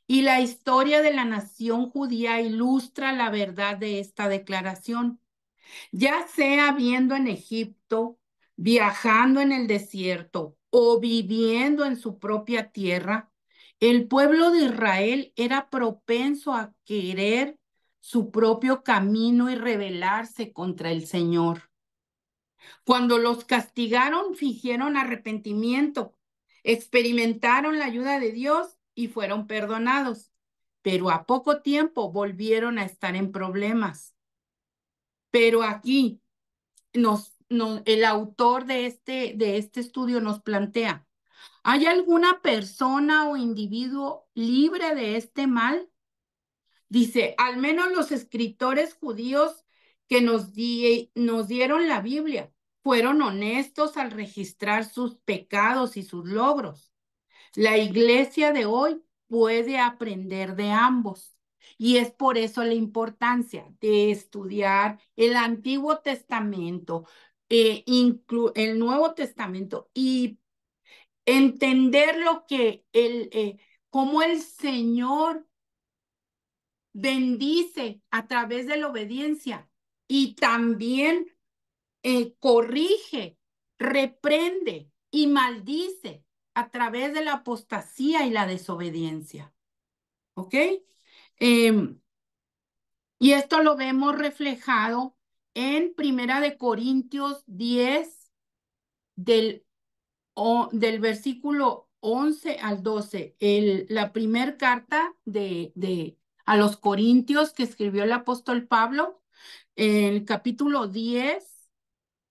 Y la historia de la nación judía ilustra la verdad de esta declaración. Ya sea viendo en Egipto, viajando en el desierto o viviendo en su propia tierra, el pueblo de Israel era propenso a querer su propio camino y rebelarse contra el Señor. Cuando los castigaron, fingieron arrepentimiento, experimentaron la ayuda de Dios y fueron perdonados, pero a poco tiempo volvieron a estar en problemas. Pero aquí el autor de este estudio nos plantea, ¿hay alguna persona o individuo libre de este mal? Dice, al menos los escritores judíos que nos dieron la Biblia fueron honestos al registrar sus pecados y sus logros. La iglesia de hoy puede aprender de ambos. Y es por eso la importancia de estudiar el Antiguo Testamento, el Nuevo Testamento y entender cómo el Señor bendice a través de la obediencia y también corrige, reprende y maldice a través de la apostasía y la desobediencia. ¿Ok? Y esto lo vemos reflejado en Primera de Corintios 10, del versículo 11 al 12. La primera carta a los Corintios que escribió el apóstol Pablo, en el capítulo 10,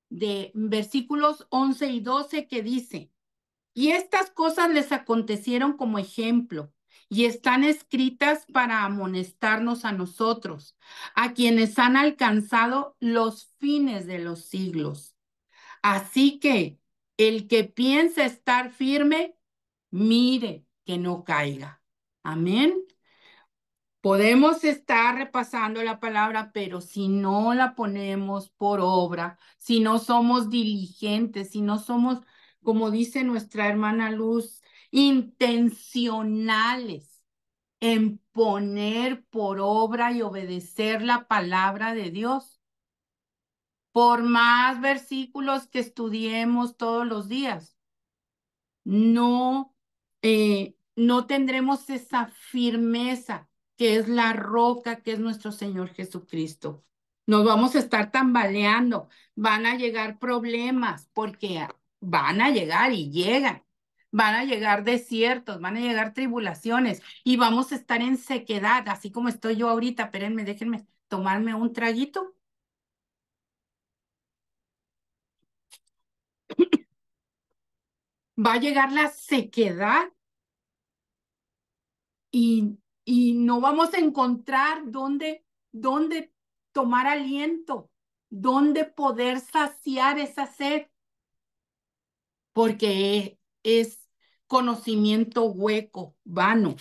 de versículos 11 y 12, que dice: y estas cosas les acontecieron como ejemplo y están escritas para amonestarnos a nosotros, a quienes han alcanzado los fines de los siglos. Así que el que piensa estar firme, mire que no caiga. Amén. Podemos estar repasando la palabra, pero si no la ponemos por obra, si no somos diligentes, si no somos, como dice nuestra hermana Luz, intencionales en poner por obra y obedecer la palabra de Dios, por más versículos que estudiemos todos los días, no tendremos esa firmeza que es la roca, que es nuestro Señor Jesucristo. Nos vamos a estar tambaleando, van a llegar problemas, porque van a llegar y llegan. Van a llegar desiertos, van a llegar tribulaciones y vamos a estar en sequedad, así como estoy yo ahorita. Espérenme, déjenme tomarme un traguito. Va a llegar la sequedad y no vamos a encontrar dónde tomar aliento, dónde poder saciar esa sed, porque es conocimiento hueco, vano.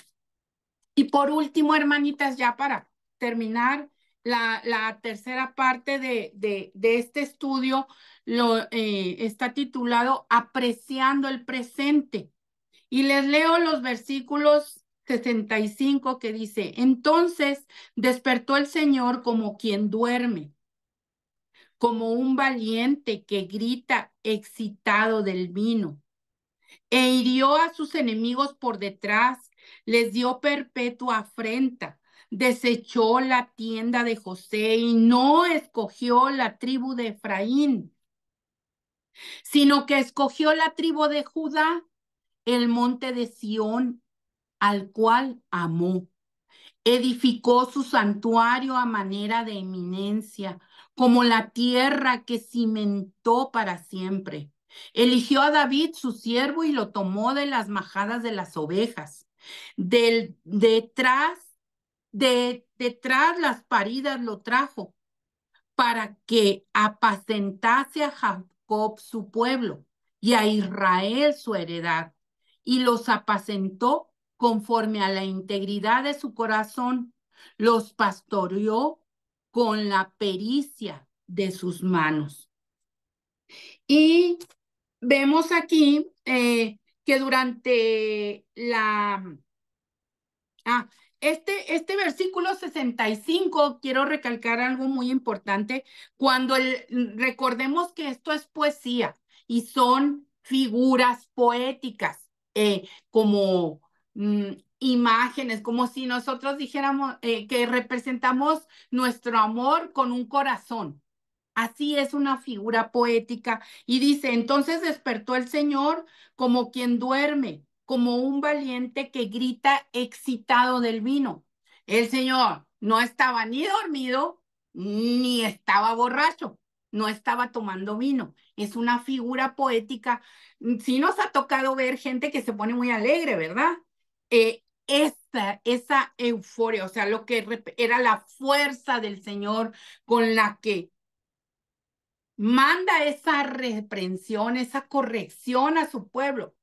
Y por último, hermanitas, ya para terminar la tercera parte de este estudio, está titulado Apreciando el presente. Y les leo los versículos 65 que dice, entonces despertó el Señor como quien duerme, como un valiente que grita excitado del vino, e hirió a sus enemigos por detrás, les dio perpetua afrenta, desechó la tienda de José y no escogió la tribu de Efraín, sino que escogió la tribu de Judá, el monte de Sión, al cual amó. Edificó su santuario a manera de eminencia, como la tierra que cimentó para siempre. Eligió a David, su siervo, y lo tomó de las majadas de las ovejas. Detrás las paridas lo trajo, para que apacentase a Jacob su pueblo y a Israel su heredad, y los apacentó conforme a la integridad de su corazón, los pastoreó con la pericia de sus manos. Y vemos aquí que durante Ah, este versículo 65, quiero recalcar algo muy importante. Recordemos que esto es poesía y son figuras poéticas, como imágenes, como si nosotros dijéramos que representamos nuestro amor con un corazón. Así es una figura poética. Y dice, entonces despertó el Señor como quien duerme, como un valiente que grita excitado del vino. El Señor no estaba ni dormido, ni estaba borracho, no estaba tomando vino. Es una figura poética. Sí nos ha tocado ver gente que se pone muy alegre, ¿verdad? Esa euforia, o sea, lo que era la fuerza del Señor con la que manda esa reprensión, esa corrección a su pueblo,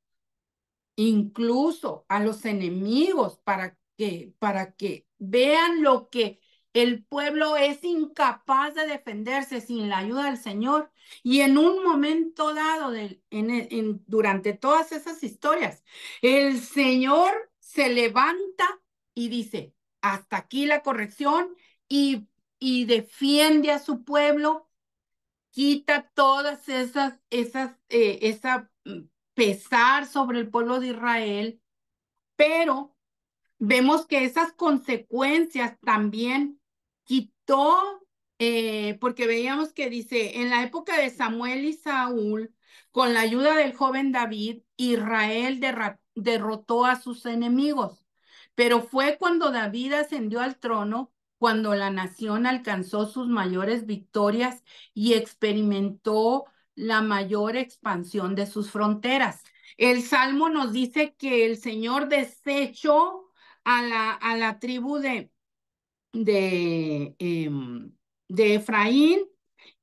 incluso a los enemigos, para que vean lo que el pueblo es incapaz de defenderse sin la ayuda del Señor. Y en un momento dado, durante todas esas historias, el Señor se levanta y dice, hasta aquí la corrección, y defiende a su pueblo, quita todas esa pesar sobre el pueblo de Israel, pero vemos que esas consecuencias también quitó, porque veíamos que dice, en la época de Samuel y Saúl, con la ayuda del joven David, Israel derrotó a sus enemigos. Pero fue cuando David ascendió al trono, cuando la nación alcanzó sus mayores victorias y experimentó la mayor expansión de sus fronteras. El Salmo nos dice que el Señor desechó a la tribu de, em, de Efraín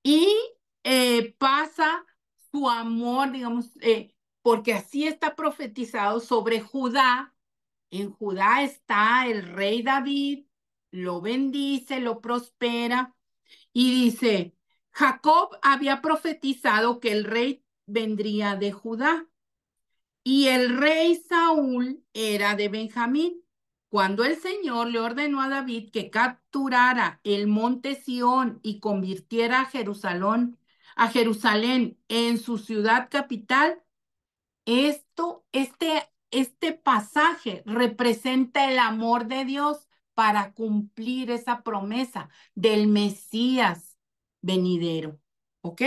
y pasa su amor, digamos, porque así está profetizado sobre Judá. En Judá está el rey David, lo bendice, lo prospera y dice, Jacob había profetizado que el rey vendría de Judá y el rey Saúl era de Benjamín. Cuando el Señor le ordenó a David que capturara el monte Sión y convirtiera a Jerusalén en su ciudad capital, este pasaje representa el amor de Dios para cumplir esa promesa del Mesías venidero. ¿Ok?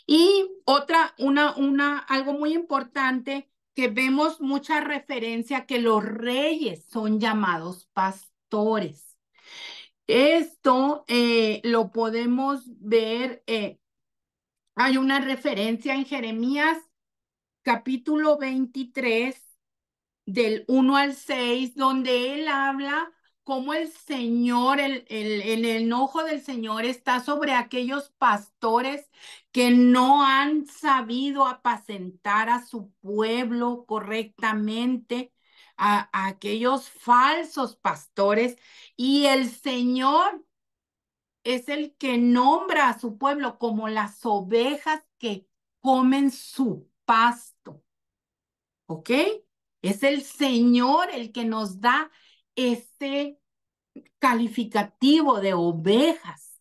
Y algo muy importante que vemos mucha referencia que los reyes son llamados pastores. Esto lo podemos ver, hay una referencia en Jeremías capítulo 23 del 1 al 6, donde él habla cómo el Señor, el enojo del Señor está sobre aquellos pastores que no han sabido apacentar a su pueblo correctamente, a aquellos falsos pastores, y el Señor es el que nombra a su pueblo como las ovejas que comen su pasto. ¿Ok? Es el Señor el que nos da ese calificativo de ovejas.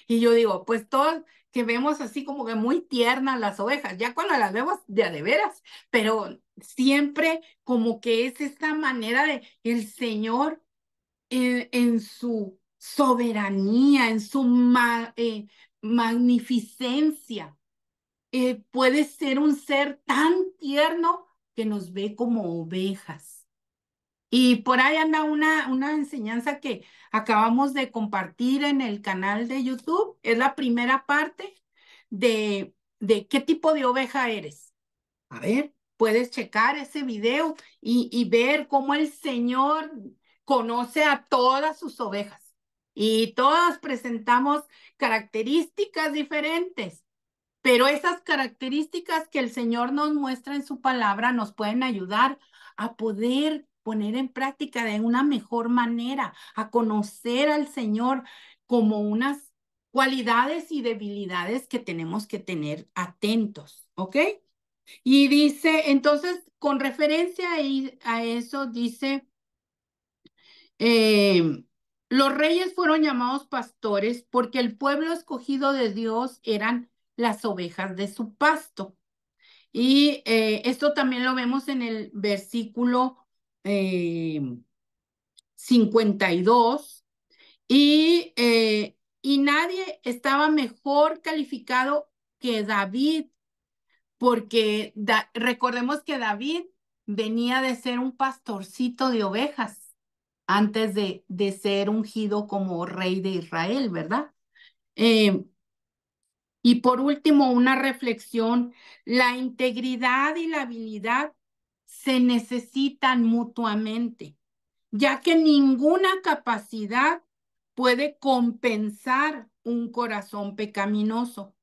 Y yo digo, pues todos que vemos así como que muy tiernas las ovejas, ya cuando las vemos de veras, pero siempre como que es esta manera de el Señor en su soberanía, en su magnificencia puede ser un ser tan tierno que nos ve como ovejas. Y por ahí anda una enseñanza que acabamos de compartir en el canal de YouTube. Es la primera parte de qué tipo de oveja eres. A ver, puedes checar ese video y ver cómo el Señor conoce a todas sus ovejas. Y todas presentamos características diferentes. Pero esas características que el Señor nos muestra en su palabra nos pueden ayudar a poder poner en práctica de una mejor manera, a conocer al Señor como unas cualidades y debilidades que tenemos que tener atentos, ¿ok? Y dice, entonces, con referencia a eso, dice, los reyes fueron llamados pastores porque el pueblo escogido de Dios eran las ovejas de su pasto. Y esto también lo vemos en el versículo 52. Y nadie estaba mejor calificado que David, porque recordemos que David venía de ser un pastorcito de ovejas antes de ser ungido como rey de Israel, ¿verdad? Y por último, una reflexión, la integridad y la habilidad se necesitan mutuamente, ya que ninguna capacidad puede compensar un corazón pecaminoso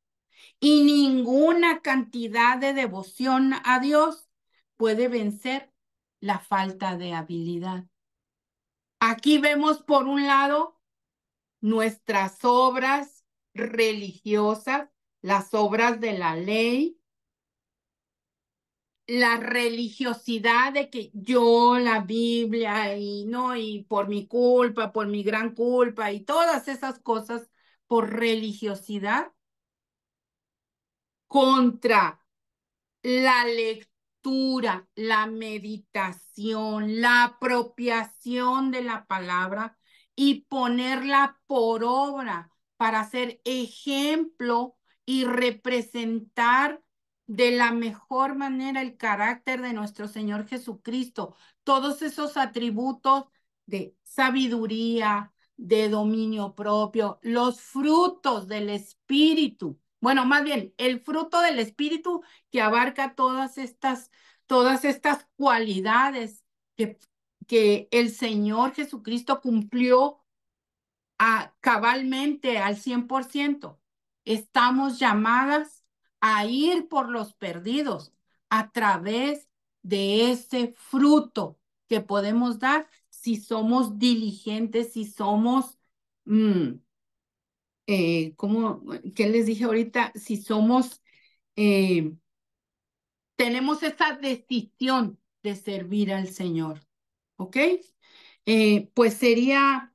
y ninguna cantidad de devoción a Dios puede vencer la falta de habilidad. Aquí vemos por un lado nuestras obras religiosas, las obras de la ley, la religiosidad de que yo, la Biblia, y no, y por mi culpa, por mi gran culpa, y todas esas cosas por religiosidad contra la lectura, la meditación, la apropiación de la palabra y ponerla por obra para ser ejemplo y representar de la mejor manera el carácter de nuestro Señor Jesucristo. Todos esos atributos de sabiduría, de dominio propio, los frutos del Espíritu. Bueno, más bien, el fruto del Espíritu que abarca todas estas cualidades que el Señor Jesucristo cumplió cabalmente al 100%. Estamos llamadas a ir por los perdidos a través de ese fruto que podemos dar si somos diligentes, si somos, ¿qué les dije ahorita? Si somos, tenemos esa decisión de servir al Señor, ¿ok? Pues sería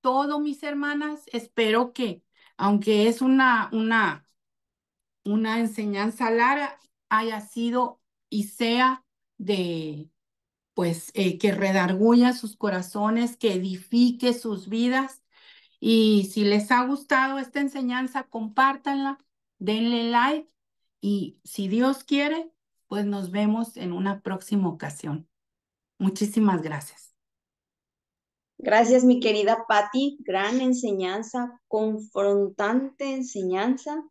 todo, mis hermanas. Espero que, aunque es una enseñanza larga, haya sido y sea de, pues, que redarguya sus corazones, que edifique sus vidas. Y si les ha gustado esta enseñanza, compártanla, denle like y si Dios quiere, pues nos vemos en una próxima ocasión. Muchísimas gracias. Gracias, mi querida Patti. Gran enseñanza, confrontante enseñanza,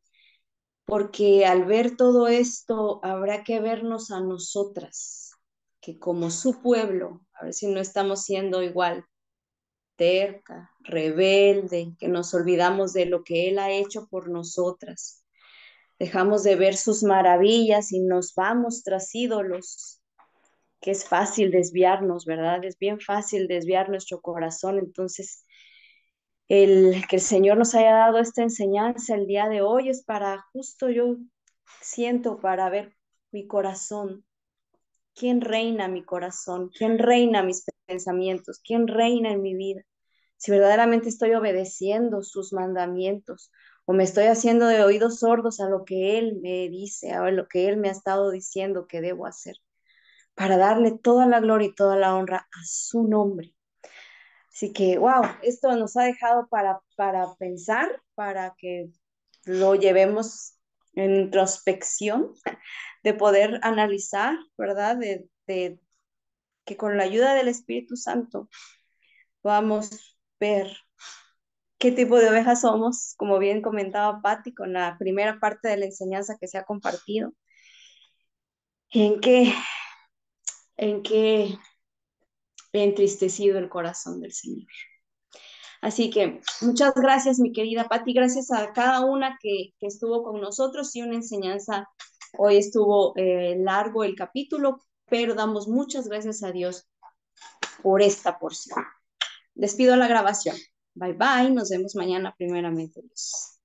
porque al ver todo esto habrá que vernos a nosotras, que como su pueblo, a ver si no estamos siendo igual terca, rebelde, que nos olvidamos de lo que Él ha hecho por nosotras. Dejamos de ver sus maravillas y nos vamos tras ídolos, que es fácil desviarnos, ¿verdad? Es bien fácil desviar nuestro corazón. Entonces, que el Señor nos haya dado esta enseñanza el día de hoy es para justo yo siento para ver mi corazón. ¿Quién reina mi corazón? ¿Quién reina mis pensamientos? ¿Quién reina en mi vida? Si verdaderamente estoy obedeciendo sus mandamientos o me estoy haciendo de oídos sordos a lo que Él me dice, a lo que Él me ha estado diciendo que debo hacer, para darle toda la gloria y toda la honra a su nombre. Así que, wow, esto nos ha dejado para pensar, para que lo llevemos en introspección, de poder analizar, ¿verdad? De que con la ayuda del Espíritu Santo podamos ver qué tipo de ovejas somos, como bien comentaba Patti con la primera parte de la enseñanza que se ha compartido, en qué he entristecido el corazón del Señor. Así que muchas gracias, mi querida Patti, gracias a cada una que estuvo con nosotros y una enseñanza. Hoy estuvo largo el capítulo, pero damos muchas gracias a Dios por esta porción. Despido la grabación. Bye bye, nos vemos mañana primeramente Dios.